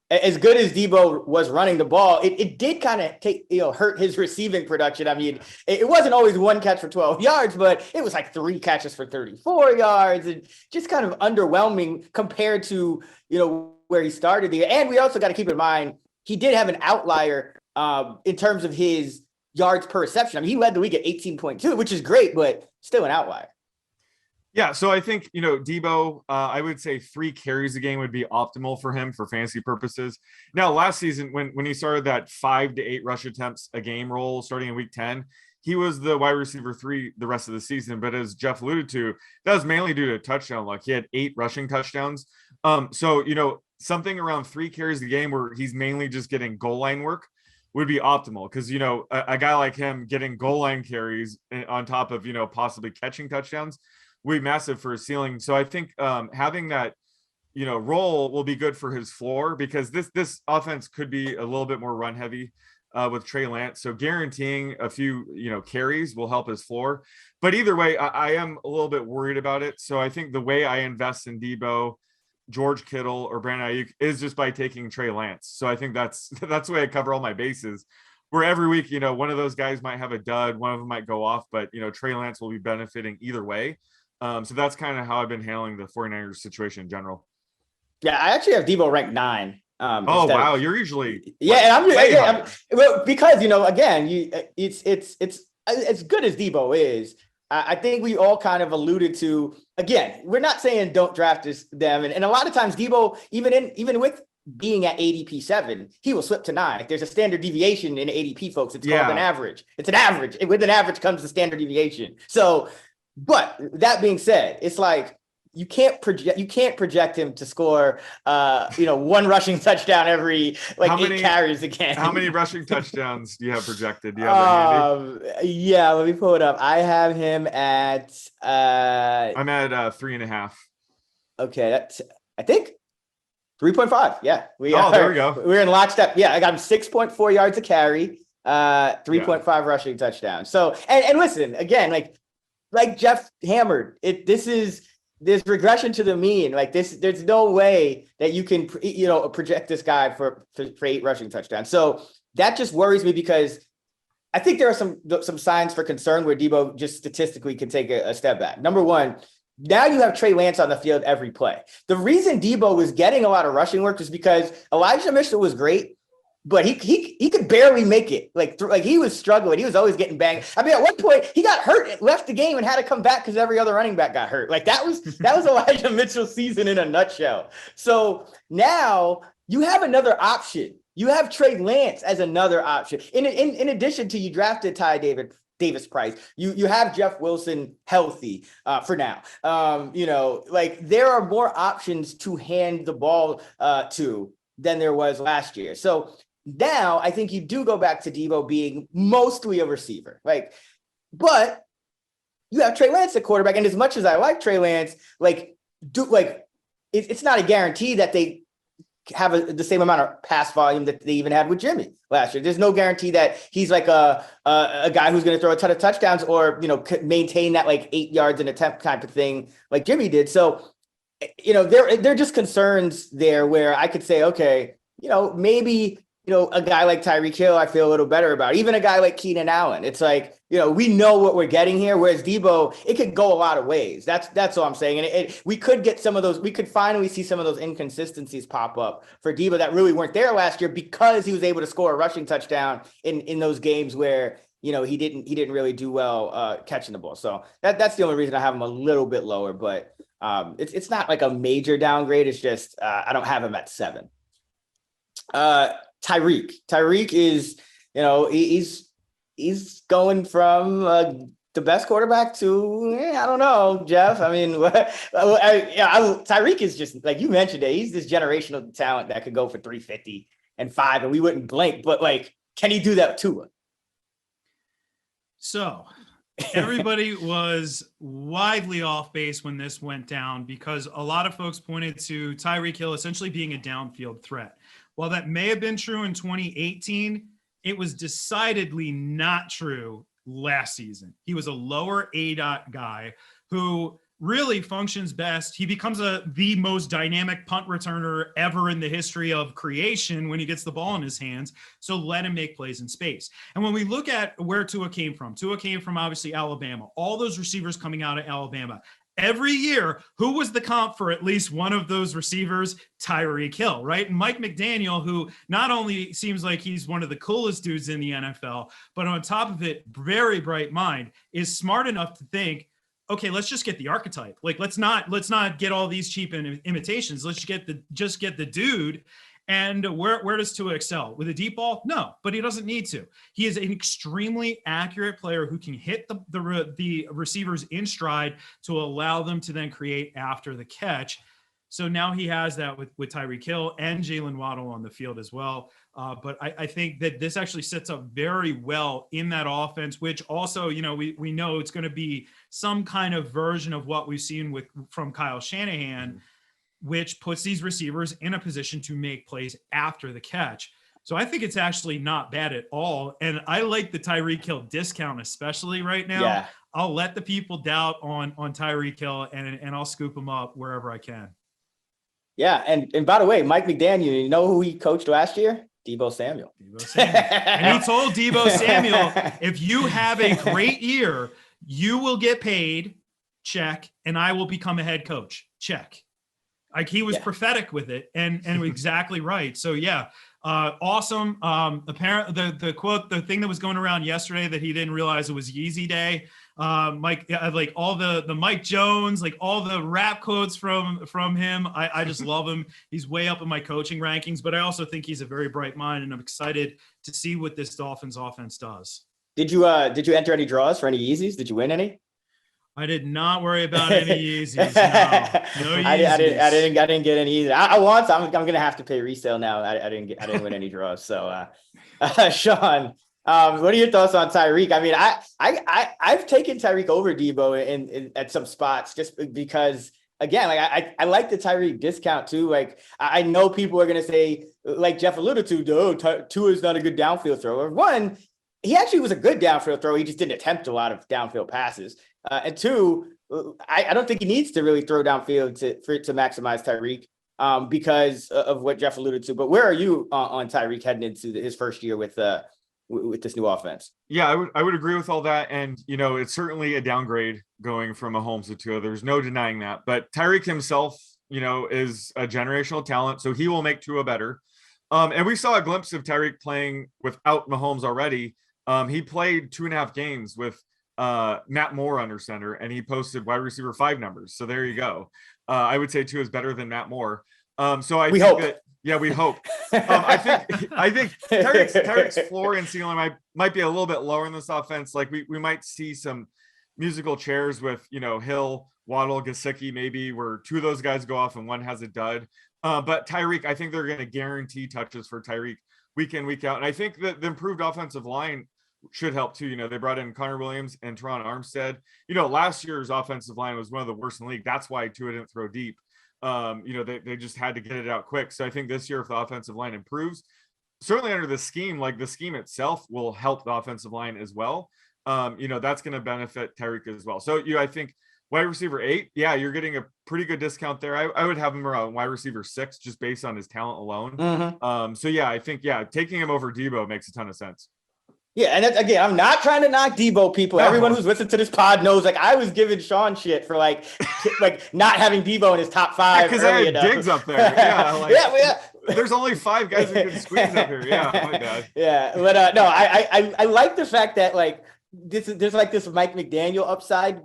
as good as Deebo was running the ball, it did kind of hurt his receiving production. I mean, it wasn't always 1 catch for 12 yards, but it was 3 catches for 34 yards, and just kind of underwhelming compared to, where he started the year. And we also got to keep in mind, he did have an outlier in terms of his yards per reception. I mean, he led the league at 18.2, which is great, but still an outlier. Yeah, so I think, Deebo, I would say 3 carries a game would be optimal for him for fantasy purposes. Now, last season, when he started that 5 to 8 rush attempts a game role starting in week 10, he was the wide receiver 3 the rest of the season. But as Jeff alluded to, that was mainly due to touchdown luck. He had 8 rushing touchdowns. So, something around 3 carries a game where he's mainly just getting goal line work would be optimal, because a guy like him getting goal line carries on top of possibly catching touchdowns would be massive for his ceiling. So I think having that role will be good for his floor, because this offense could be a little bit more run heavy with Trey Lance. So guaranteeing a few carries will help his floor. But either way, I am a little bit worried about it. So I think the way I invest in Deebo, George Kittle, or Brandon Ayuk is just by taking Trey Lance. So I think that's the way I cover all my bases, where every week, one of those guys might have a dud, one of them might go off, but Trey Lance will be benefiting either way. So that's kind of how I've been handling the 49ers situation in general. Yeah, I actually have Deebo ranked 9. Wow, you're usually and I'm because again, it's as good as Deebo is. I think we all kind of alluded to, again, we're not saying don't draft them. And a lot of times Deebo, even with being at ADP 7, he will slip to 9. There's a standard deviation in ADP, folks. It's called an average. It's an average. With an average comes the standard deviation. So, but that being said, it's you can't project him to score one rushing touchdown every eight carries again. How many rushing touchdowns do you have projected? Do you have that handy? Yeah, let me pull it up. I have him at I'm at 3.5. Okay, that's I think 3.5. Yeah. There we go. We're in lockstep. Yeah, I got him 6.4 yards a carry, 3.5 rushing touchdowns. So and listen, again, like Jeff hammered, there's regression to the mean. There's no way that you can project this guy for 8 rushing touchdowns. So that just worries me because I think there are some signs for concern where Deebo just statistically can take a step back. Number one, now you have Trey Lance on the field every play. The reason Deebo was getting a lot of rushing work was because Elijah Mitchell was great, but he could barely make it. He was struggling. He was always getting banged. I mean, at one point he got hurt, left the game, and had to come back because every other running back got hurt. That was Elijah Mitchell's season in a nutshell. So now you have another option. You have Trey Lance as another option. In addition to, you drafted Davis Price. You have Jeff Wilson healthy for now. There are more options to hand the ball to than there was last year. So now I think you do go back to Deebo being mostly a receiver. But you have Trey Lance at quarterback. And as much as I like Trey Lance, it's not a guarantee that they have the same amount of pass volume that they even had with Jimmy last year. There's no guarantee that he's a guy who's going to throw a ton of touchdowns or, maintain that 8 yards an attempt type of thing like Jimmy did. So, there are just concerns there where I could say, okay, maybe, a guy like Tyreek Hill, I feel a little better about. Even a guy like Keenan Allen. It's we know what we're getting here. Whereas Deebo, it could go a lot of ways. That's all I'm saying. And we could get some of those. We could finally see some of those inconsistencies pop up for Deebo that really weren't there last year because he was able to score a rushing touchdown in those games where he didn't really do well catching the ball. So that's the only reason I have him a little bit lower. But it's not a major downgrade. It's just I don't have him at 7. Tyreek is, he's going from the best quarterback to, I don't know, Jeff. I mean, Tyreek is just, like you mentioned it, he's this generational talent that could go for 350 and 5 and we wouldn't blink, but can he do that too? So everybody was widely off base when this went down because a lot of folks pointed to Tyreek Hill essentially being a downfield threat. While that may have been true in 2018, it was decidedly not true last season. He was a lower ADOT guy who really functions best. He becomes the most dynamic punt returner ever in the history of creation when he gets the ball in his hands. So let him make plays in space. And when we look at where Tua came from obviously Alabama, all those receivers coming out of Alabama. Every year, who was the comp for at least one of those receivers? Tyreek Hill, right? And Mike McDaniel, who not only seems like he's one of the coolest dudes in the NFL, but on top of it, very bright mind, is smart enough to think, okay, let's just get the archetype. Let's not get all these cheap imitations. Let's get the dude. And where does Tua excel? With a deep ball? No, but he doesn't need to. He is an extremely accurate player who can hit the receivers in stride to allow them to then create after the catch. So now he has that with Tyreek Hill and Jalen Waddle on the field as well. But I think that this actually sets up very well in that offense, which also, we know it's going to be some kind of version of what we've seen from Kyle Shanahan, which puts these receivers in a position to make plays after the catch. So I think it's actually not bad at all. And I like the Tyreek Hill discount, especially right now. Yeah. I'll let the people doubt on Tyreek Hill and I'll scoop them up wherever I can. Yeah. And by the way, Mike McDaniel, you know who he coached last year? Deebo Samuel. And he told Deebo Samuel, if you have a great year, you will get paid, check, and I will become a head coach, check. He was prophetic with it and exactly right. So awesome. Apparently the quote, the thing that was going around yesterday that he didn't realize it was Yeezy Day. Mike, all the Mike Jones, all the rap quotes from him. I just love him. He's way up in my coaching rankings, but I also think he's a very bright mind and I'm excited to see what this Dolphins offense does. Did you enter any draws for any Yeezys? Did you win any? I did not worry about any Yeezys. No Yeezys. I didn't get any either. I want some. I'm gonna have to pay resale now. I didn't win any draws. So, Sean, what are your thoughts on Tyreek? I mean, I've taken Tyreek over Deebo in at some spots just because. Again, like I like the Tyreek discount too. Like I know people are gonna say, like Jeff alluded to, Tua is not a good downfield thrower. One, he actually was a good downfield thrower. He just didn't attempt a lot of downfield passes. And two, I don't think he needs to really throw downfield to maximize Tyreek because of what Jeff alluded to. But where are you on Tyreek heading into his first year with this new offense? Yeah, I would agree with all that. And, it's certainly a downgrade going from Mahomes to Tua. There's no denying that. But Tyreek himself, is a generational talent. So he will make Tua better. And we saw a glimpse of Tyreek playing without Mahomes already. He played 2.5 games with Matt Moore under center, and he posted wide receiver 5 numbers. So there you go. I would say Tua is better than Matt Moore. So I think that, yeah, we hope. I think Tyreek's floor and ceiling might be a little bit lower in this offense. Like we might see some musical chairs with Hill, Waddle, Gesicki, maybe where 2 of those guys go off and one has a dud. But Tyreek, I think they're going to guarantee touches for Tyreek week in, week out. And I think that the improved offensive line should help too. They brought in Connor Williams and Teron Armstead. Last year's offensive line was one of the worst in the league. That's why Tua didn't throw deep. They just had to get it out quick. So I think this year, if the offensive line improves, certainly under the scheme, like the scheme itself will help the offensive line as well. That's going to benefit Tyreek as well. So, I think wide receiver 8, yeah, you're getting a pretty good discount there. I would have him around wide receiver 6 just based on his talent alone. Mm-hmm. So yeah, I think, taking him over Deebo makes a ton of sense. Yeah, and that's, again, I'm not trying to knock Deebo people. Everyone who's listened to this pod knows, like, I was giving Sean shit for like not having Deebo in his top 5 because I had Diggs up there. Yeah, yeah. There's only 5 guys that can squeeze up here. Yeah, my bad. Yeah, but no, I like the fact that like there's like this Mike McDaniel upside.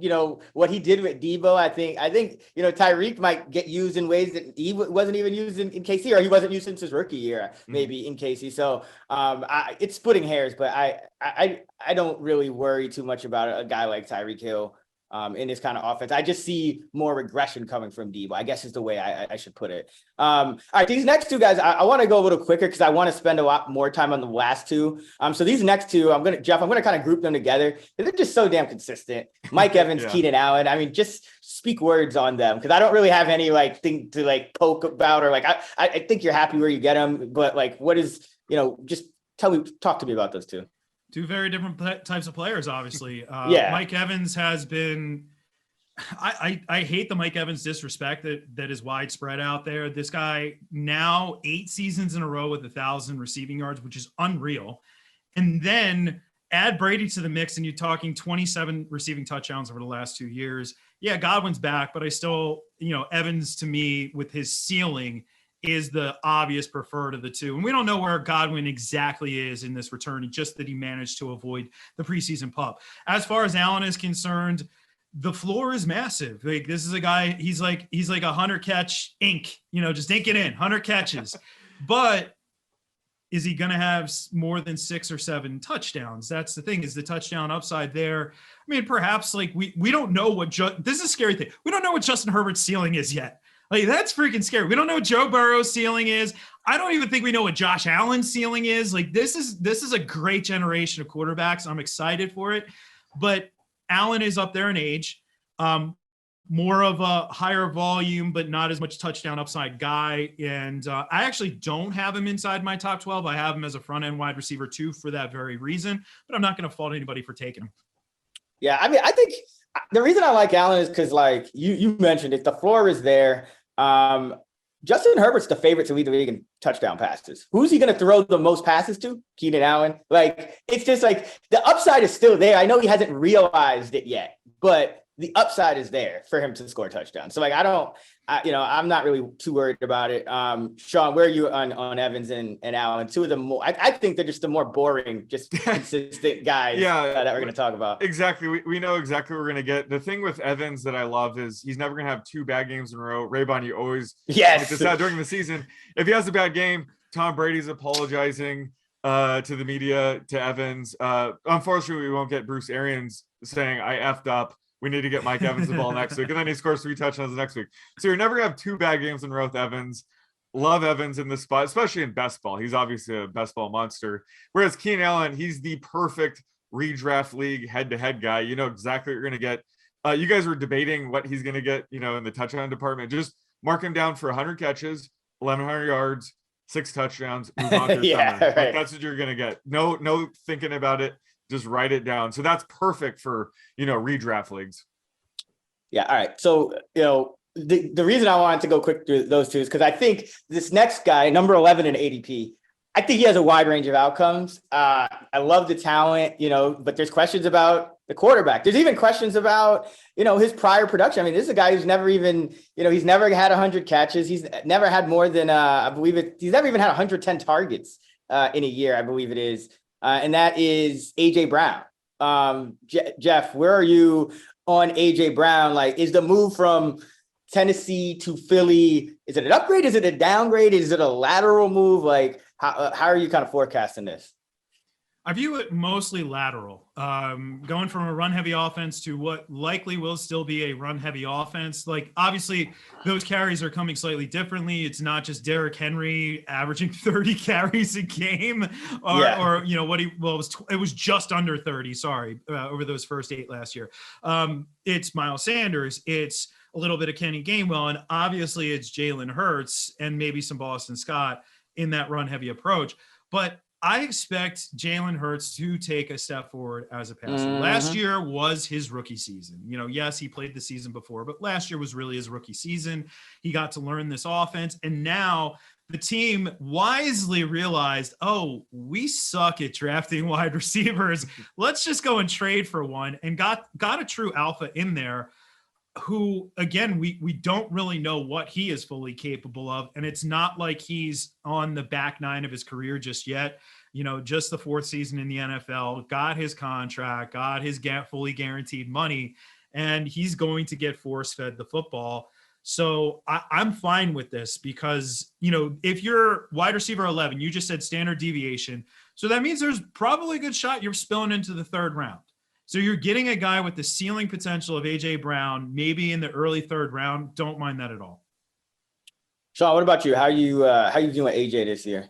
What he did with Deebo. I think Tyreek might get used in ways that he wasn't even used in KC, or he wasn't used since his rookie year, maybe in KC. So it's splitting hairs, but I don't really worry too much about a guy like Tyreek Hill in this kind of offense. I just see more regression coming from Deebo, I guess is the way I should put it. All right, these next 2 guys, I want to go a little quicker because I want to spend a lot more time on the last 2. So these next 2, I'm going to kind of group them together. They're just so damn consistent. Mike Evans, Keenan Allen. I mean, just speak words on them because I don't really have any thing to poke about, or I think you're happy where you get them, but what is, just talk to me about those 2. 2 very different types of players, obviously. Yeah. Mike Evans has been I hate the Mike Evans disrespect that is widespread out there. This guy now 8 seasons in a row with 1,000 receiving yards, which is unreal. And then add Brady to the mix and you're talking 27 receiving touchdowns over the last 2 years. Yeah, Godwin's back, but I still, Evans to me with his ceiling is the obvious preferred of the 2. And we don't know where Godwin exactly is in this return, just that he managed to avoid the preseason pup. As far as Allen is concerned, the floor is massive. Like, this is a guy, he's like a 100 catch ink, just ink it in, 100 catches. But is he going to have more than 6 or 7 touchdowns? That's the thing, is the touchdown upside there. I mean, perhaps we don't know what, this is a scary thing. We don't know what Justin Herbert's ceiling is yet. That's freaking scary. We don't know what Joe Burrow's ceiling is. I don't even think we know what Josh Allen's ceiling is. This is a great generation of quarterbacks. I'm excited for it. But Allen is up there in age, more of a higher volume, but not as much touchdown upside guy. And I actually don't have him inside my top 12. I have him as a front end wide receiver 2 for that very reason, but I'm not going to fault anybody for taking him. Yeah. I mean, I think the reason I like Allen is because you mentioned it, the floor is there. Justin Herbert's the favorite to lead the league in touchdown passes. Who's he going to throw the most passes to? Keenan Allen. It's just the upside is still there. I know he hasn't realized it yet, but the upside is there for him to score touchdowns. So I'm not really too worried about it. Sean, where are you on Evans and Allen? 2 of them more, I think they're just the more boring, just consistent guys that we're going to talk about. Exactly. We know exactly what we're going to get. The thing with Evans that I love is he's never going to have 2 bad games in a row. Raybon, you always point this out during the season. If he has a bad game, Tom Brady's apologizing to the media, to Evans. Unfortunately, we won't get Bruce Arians saying I effed up We need to get Mike Evans the ball next week. And then he scores 3 touchdowns the next week. So you're never going to have 2 bad games in a row with Evans. Love Evans in this spot, especially in best ball. He's obviously a best ball monster. Whereas Keenan Allen, he's the perfect redraft league head-to-head guy. You know exactly what you're going to get. You guys were debating what he's going to get, in the touchdown department. Just mark him down for 100 catches, 1,100 yards, 6 touchdowns, move on to the Yeah, summer. right. That's what you're going to get. No thinking about it. Just write it down. So that's perfect for, redraft leagues. Yeah. All right. So, the reason I wanted to go quick through those two is because I think this next guy, number 11 in ADP, I think he has a wide range of outcomes. I love the talent, but there's questions about the quarterback. There's even questions about, his prior production. I mean, this is a guy who's never even, he's never had 100 catches. He's never had more than, he's never even had 110 targets in a year, I believe it is. And that is AJ Brown. Jeff, where are you on AJ Brown? Like, is the move from Tennessee to Philly, is it an upgrade? Is it a downgrade? Is it a lateral move? Like, how are you kind of forecasting this? I view it mostly lateral, going from a run-heavy offense to what likely will still be a run-heavy offense. Like, obviously, those carries are coming slightly differently. It's not just Derrick Henry averaging 30 carries a game, it was just under 30. Sorry, over those first 8 last year. It's Miles Sanders. It's a little bit of Kenny Gainwell, and obviously it's Jalen Hurts and maybe some Boston Scott in that run-heavy approach. But I expect Jalen Hurts to take a step forward as a passer. Mm-hmm. Last year was his rookie season. Yes, he played the season before, but last year was really his rookie season. He got to learn this offense, and now the team wisely realized, oh, we suck at drafting wide receivers. Let's just go and trade for one, and got a true alpha in there who, again, we don't really know what he is fully capable of. And it's not like he's on the back 9 of his career just yet. Just the 4th season in the NFL, got his contract, got his fully guaranteed money, and he's going to get force-fed the football. So I'm fine with this because, if you're wide receiver 11, you just said standard deviation. So that means there's probably a good shot you're spilling into the 3rd round. So you're getting a guy with the ceiling potential of AJ Brown, maybe in the early 3rd round. Don't mind that at all. Sean, what about you? How you doing AJ this year?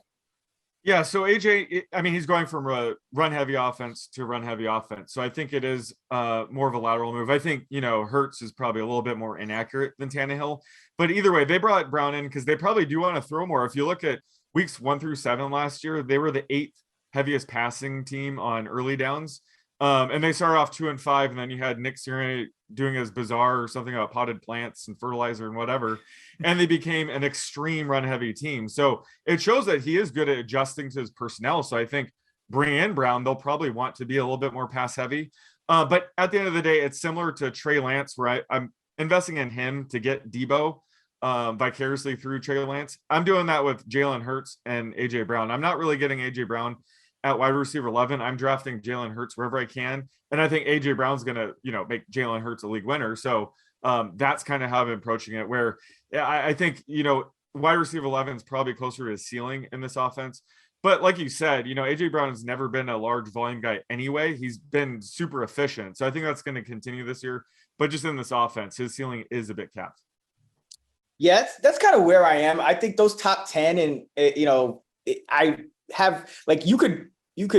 Yeah, so AJ, I mean, he's going from a run-heavy offense to run-heavy offense. So I think it is more of a lateral move. I think, Hurts is probably a little bit more inaccurate than Tannehill. But either way, they brought Brown in because they probably do want to throw more. If you look at weeks 1 through 7 last year, they were the 8th heaviest passing team on early downs. And they started off 2-5, and then you had Nick Sirianni doing his bizarre or something about potted plants and fertilizer and whatever, and they became an extreme run-heavy team. So it shows that he is good at adjusting to his personnel. So I think bring in Brown, they'll probably want to be a little bit more pass-heavy. But at the end of the day, it's similar to Trey Lance, where I'm investing in him to get Deebo vicariously through Trey Lance. I'm doing that with Jalen Hurts and AJ Brown. I'm not really getting AJ Brown at wide receiver 11. I'm drafting Jalen Hurts wherever I can. And I think AJ Brown's going to, make Jalen Hurts a league winner. So that's kind of how I'm approaching it, where I think, wide receiver 11 is probably closer to his ceiling in this offense. But like you said, AJ Brown has never been a large volume guy anyway. He's been super efficient. So I think that's going to continue this year. But just in this offense, his ceiling is a bit capped. Yeah, that's kind of where I am. I think those top 10 and, I have, like, you could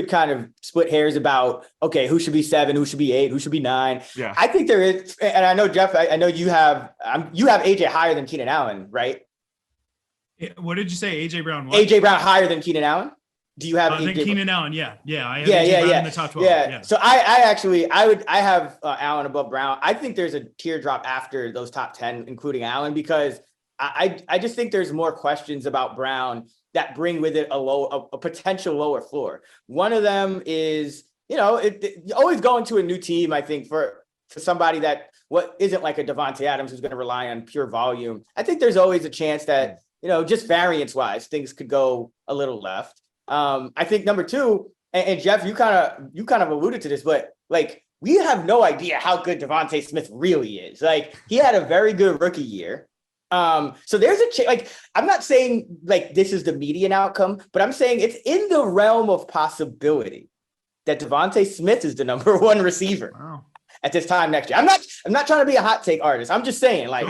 kind of split hairs about, okay, who should be 7, who should be 8, who should be 9. Yeah. I think there is, and I know, Jeff, I know you have AJ higher than Keenan Allen, right? What did you say? AJ Brown? What? AJ Brown higher than Keenan Allen? Do you have AJ Keenan Allen? Yeah. I have AJ Brown in the top 12. Yeah. So I have Allen above Brown. I think there's a teardrop after those top 10, including Allen, because I just think there's more questions about Brown that bring with it a potential lower floor. One of them is, always going to a new team, I think, for somebody that isn't like a Davante Adams who's going to rely on pure volume. I think there's always a chance that, just variance wise, things could go a little left. I think number 2, and Jeff, you kind of alluded to this, but like, we have no idea how good Devontae Smith really is. Like, he had a very good rookie year. So there's I'm not saying like this is the median outcome, but I'm saying it's in the realm of possibility that Devontae Smith is the number 1 receiver. Wow. at this time next year. I'm not trying to be a hot take artist. I'm just saying, like,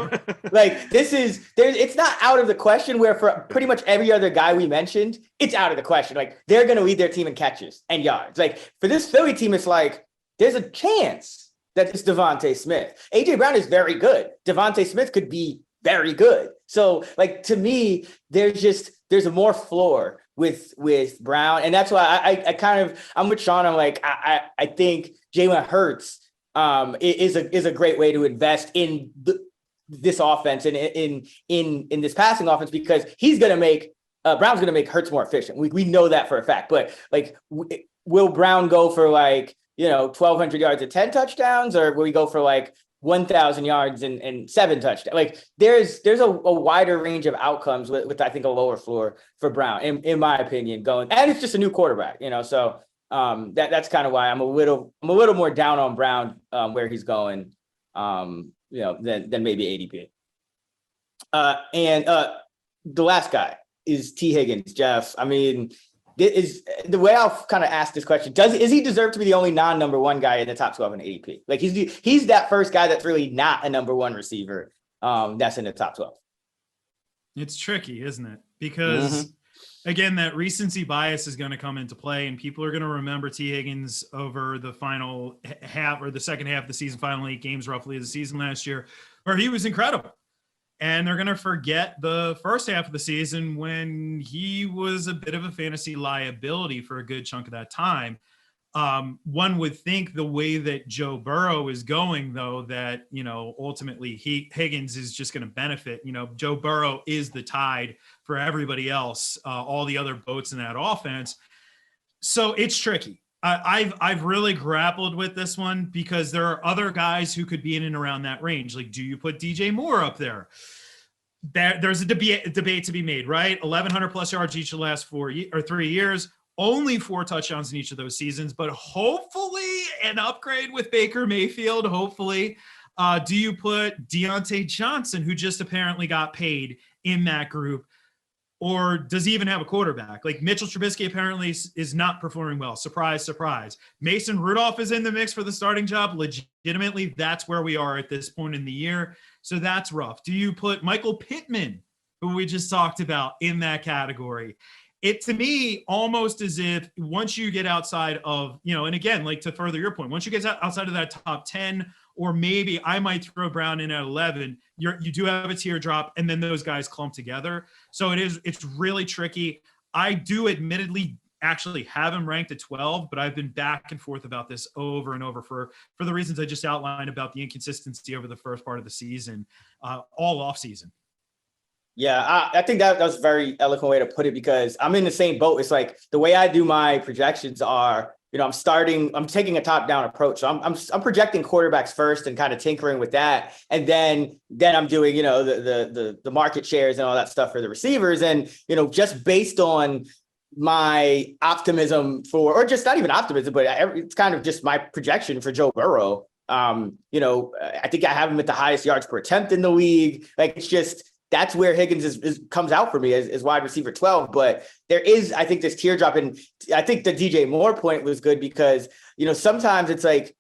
it's not out of the question where for pretty much every other guy we mentioned, it's out of the question. Like, they're going to lead their team in catches and yards. Like, for this Philly team, it's like, there's a chance that it's Devontae Smith. A.J. Brown is very good. Devontae Smith could be very good. So, like, to me, there's a more floor with Brown. And that's why I'm with Sean. I'm like, I think Jalen Hurts is a great way to invest in this offense and in this passing offense, because he's going to make Brown's going to make Hurts more efficient. We know that for a fact. But like, will Brown go for 1,200 yards and 10 touchdowns, or will he go for 1,000 yards and 7 touchdowns? Like, there's a wider range of outcomes with I think a lower floor for Brown, in my opinion, going, and it's just a new quarterback, so that's kind of why I'm a little more down on Brown where he's going, than maybe ADP. And the last guy is T. Higgins. Jeff, I mean, is the way I'll kind of ask this question: is he deserve to be the only non-number one guy in the top 12 in ADP? Like, he's that first guy that's really not a number one receiver that's in the top 12. It's tricky, isn't it? Because again, that recency bias is going to come into play, and people are going to remember T. Higgins over the final half or the second half of the season, final 8 games roughly of the season last year, where he was incredible. And they're going to forget the first half of the season when he was a bit of a fantasy liability for a good chunk of that time. One would think the way that Joe Burrow is going, though, that, ultimately Higgins is just going to benefit. Joe Burrow is the tide for everybody else, all the other boats in that offense. So it's tricky. I've really grappled with this one because there are other guys who could be in and around that range. Like, do you put DJ Moore up there? There's a debate to be made, right? 1,100 plus yards each of the last 3 years, only 4 touchdowns in each of those seasons, but hopefully an upgrade with Baker Mayfield. Hopefully, do you put Deontay Johnson, who just apparently got paid, in that group? Or does he even have a quarterback? Like, Mitchell Trubisky apparently is not performing well. Surprise, surprise. Mason Rudolph is in the mix for the starting job. Legitimately, that's where we are at this point in the year. So that's rough. Do you put Michael Pittman, who we just talked about, in that category? It, to me, almost as if once you get outside of, and again, like, to further your point, once you get outside of that top 10, or maybe I might throw Brown in at 11, you do have a teardrop, and then those guys clump together. So it's really tricky. I do admittedly actually have him ranked at 12, but I've been back and forth about this over and over for the reasons I just outlined about the inconsistency over the first part of the season, all off season. Yeah, I think that was a very eloquent way to put it, because I'm in the same boat. It's like the way I do my projections are, I'm taking a top-down approach. So I'm projecting quarterbacks first and kind of tinkering with that. And then I'm doing, the market shares and all that stuff for the receivers. And, just based on my optimism or just not even optimism, but it's kind of just my projection for Joe Burrow. I think I have him at the highest yards per attempt in the league. Like, it's just, that's where Higgins comes out for me as wide receiver 12. But there is, I think, this teardrop. And I think the DJ Moore point was good because, sometimes it's like,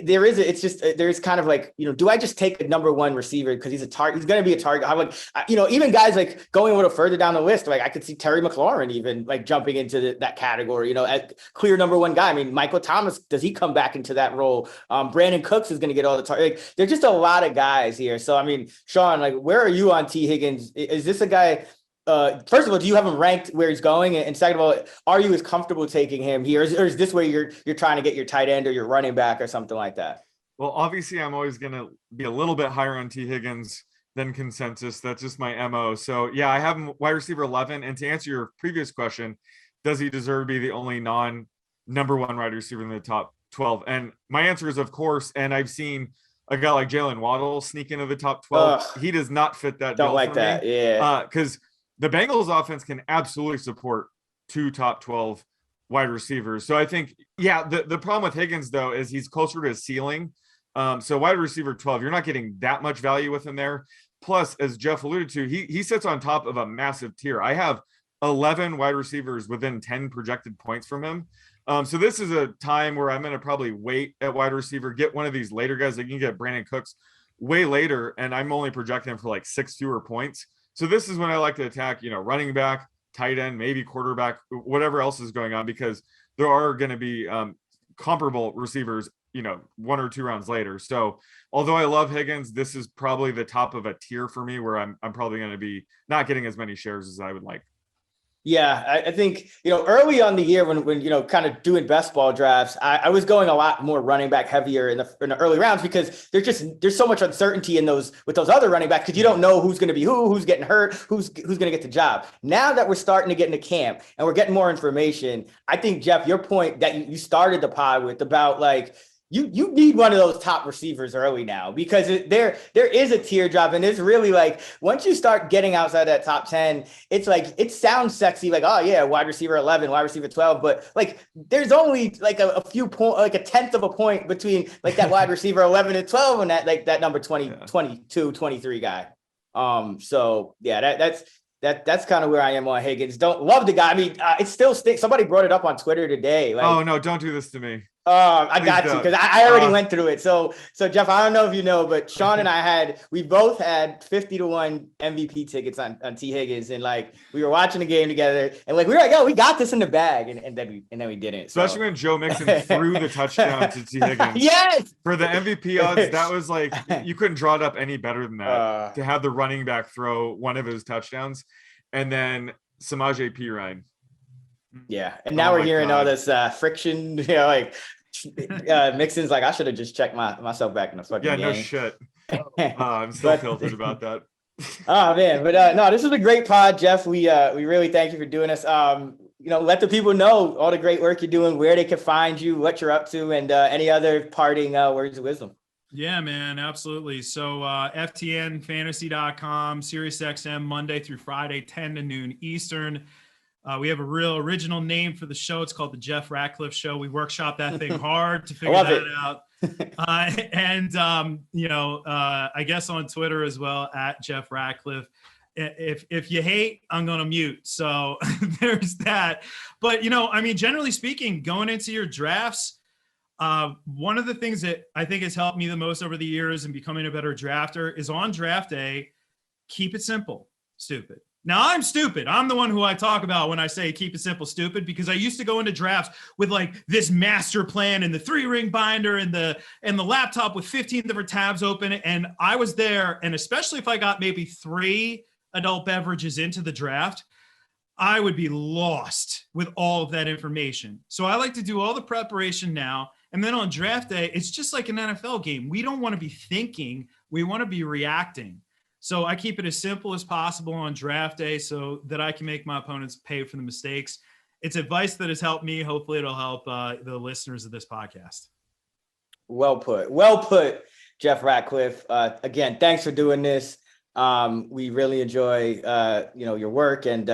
there's kind of like, do I just take a number one receiver because he's a target? He's going to be a target. I'm like, even guys like going a little further down the list, like I could see Terry McLaurin even like jumping into that category, as clear number one guy. I mean, Michael Thomas, does he come back into that role? Brandon Cooks is going to get all the target. Like, there's just a lot of guys here. So, I mean, Sean, like, where are you on T. Higgins? Is this a guy? First of all, do you have him ranked where he's going? And second of all, are you as comfortable taking him here? Or is this where you're trying to get your tight end or your running back or something like that? Well, obviously, I'm always going to be a little bit higher on T. Higgins than consensus. That's just my MO. So, yeah, I have him wide receiver 11. And to answer your previous question, does he deserve to be the only non-number one wide receiver in the top 12? And my answer is, of course. And I've seen a guy like Jalen Waddle sneak into the top 12. He does not fit that. Don't like that. Yeah. Because the Bengals offense can absolutely support 2 top 12 wide receivers. So I think, the problem with Higgins, though, is he's closer to his ceiling. So wide receiver 12, you're not getting that much value with him there. Plus, as Jeff alluded to, he sits on top of a massive tier. I have 11 wide receivers within 10 projected points from him. So this is a time where I'm going to probably wait at wide receiver, get one of these later guys. Like you can get Brandon Cooks way later, and I'm only projecting him for like 6 fewer points. So this is when I like to attack, running back, tight end, maybe quarterback, whatever else is going on, because there are going to be comparable receivers, 1 or 2 rounds later. So although I love Higgins, this is probably the top of a tier for me where I'm probably going to be not getting as many shares as I would like. Yeah, I think, early on the year when kind of doing best ball drafts, I was going a lot more running back heavier in the early rounds because there's so much uncertainty with those other running backs because you don't know who's going to be who's getting hurt, who's going to get the job. Now that we're starting to get into camp and we're getting more information, I think, Jeff, your point that you started the pod with about like, you need one of those top receivers early now because there is a tear drop, and it's really like once you start getting outside that top 10, it's like it sounds sexy, like, oh yeah, wide receiver 11, wide receiver 12, but like there's only like a few point, like a tenth of a point between like that wide receiver 11 and 12 and that number 20, 22, 23 guy. So yeah, that's kind of where I am on Higgins. Don't love the guy. I mean, it still stinks. Somebody brought it up on Twitter today. Like, oh no, don't do this to me. I got you because I already went through it. So Jeff, I don't know if you know, but Sean and we both had 50-1 MVP tickets on T Higgins, and like we were watching the game together, and like we were like, oh, we got this in the bag, and then we didn't. Especially when Joe Mixon threw the touchdown to T Higgins. Yes, for the MVP odds, that was like you couldn't draw it up any better than that. To have the running back throw one of his touchdowns, and then Samaje Perine. Yeah, and now we're hearing all this friction. Like Mixon's like, I should have just checked myself back in the fucking game. No shit. I'm still tilted about that. Oh man, but no, this is a great pod, Jeff. We really thank you for doing this. Let the people know all the great work you're doing, where they can find you, what you're up to, and any other parting words of wisdom. Yeah, man, absolutely. So ftnfantasy.com, SiriusXM, Monday through Friday, 10 to noon Eastern. We have a real original name for the show. It's called the Jeff Ratcliffe Show. We workship that thing hard to figure that out. I guess on Twitter as well, at Jeff Ratcliffe. If you hate, I'm going to mute. So there's that. But, generally speaking, going into your drafts, one of the things that I think has helped me the most over the years in becoming a better drafter is on draft day, keep it simple, stupid. Now I'm stupid. I'm the one who I talk about when I say keep it simple, stupid, because I used to go into drafts with like this master plan and the 3-ring binder and the laptop with 15 different tabs open. And I was there. And especially if I got maybe 3 adult beverages into the draft, I would be lost with all of that information. So I like to do all the preparation now. And then on draft day, it's just like an NFL game. We don't want to be thinking. We want to be reacting. So I keep it as simple as possible on draft day so that I can make my opponents pay for the mistakes. It's advice that has helped me. Hopefully it'll help the listeners of this podcast. Well put, Jeff Ratcliffe. Again, thanks for doing this. We really enjoy, your work, and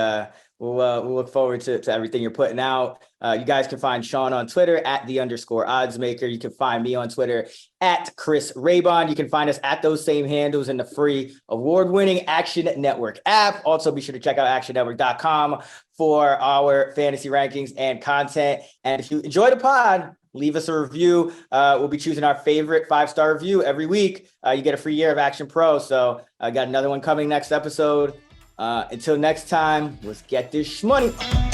we'll look forward to everything you're putting out. You guys can find Sean on Twitter at @the_oddsmaker. You can find me on Twitter at Chris Raybon. You can find us at those same handles in the free award-winning Action Network app. Also, be sure to check out actionnetwork.com for our fantasy rankings and content. And if you enjoy the pod, leave us a review. We'll be choosing our favorite 5-star review every week. You get a free year of Action Pro. So I got another one coming next episode. Until next time, let's get this shmoney.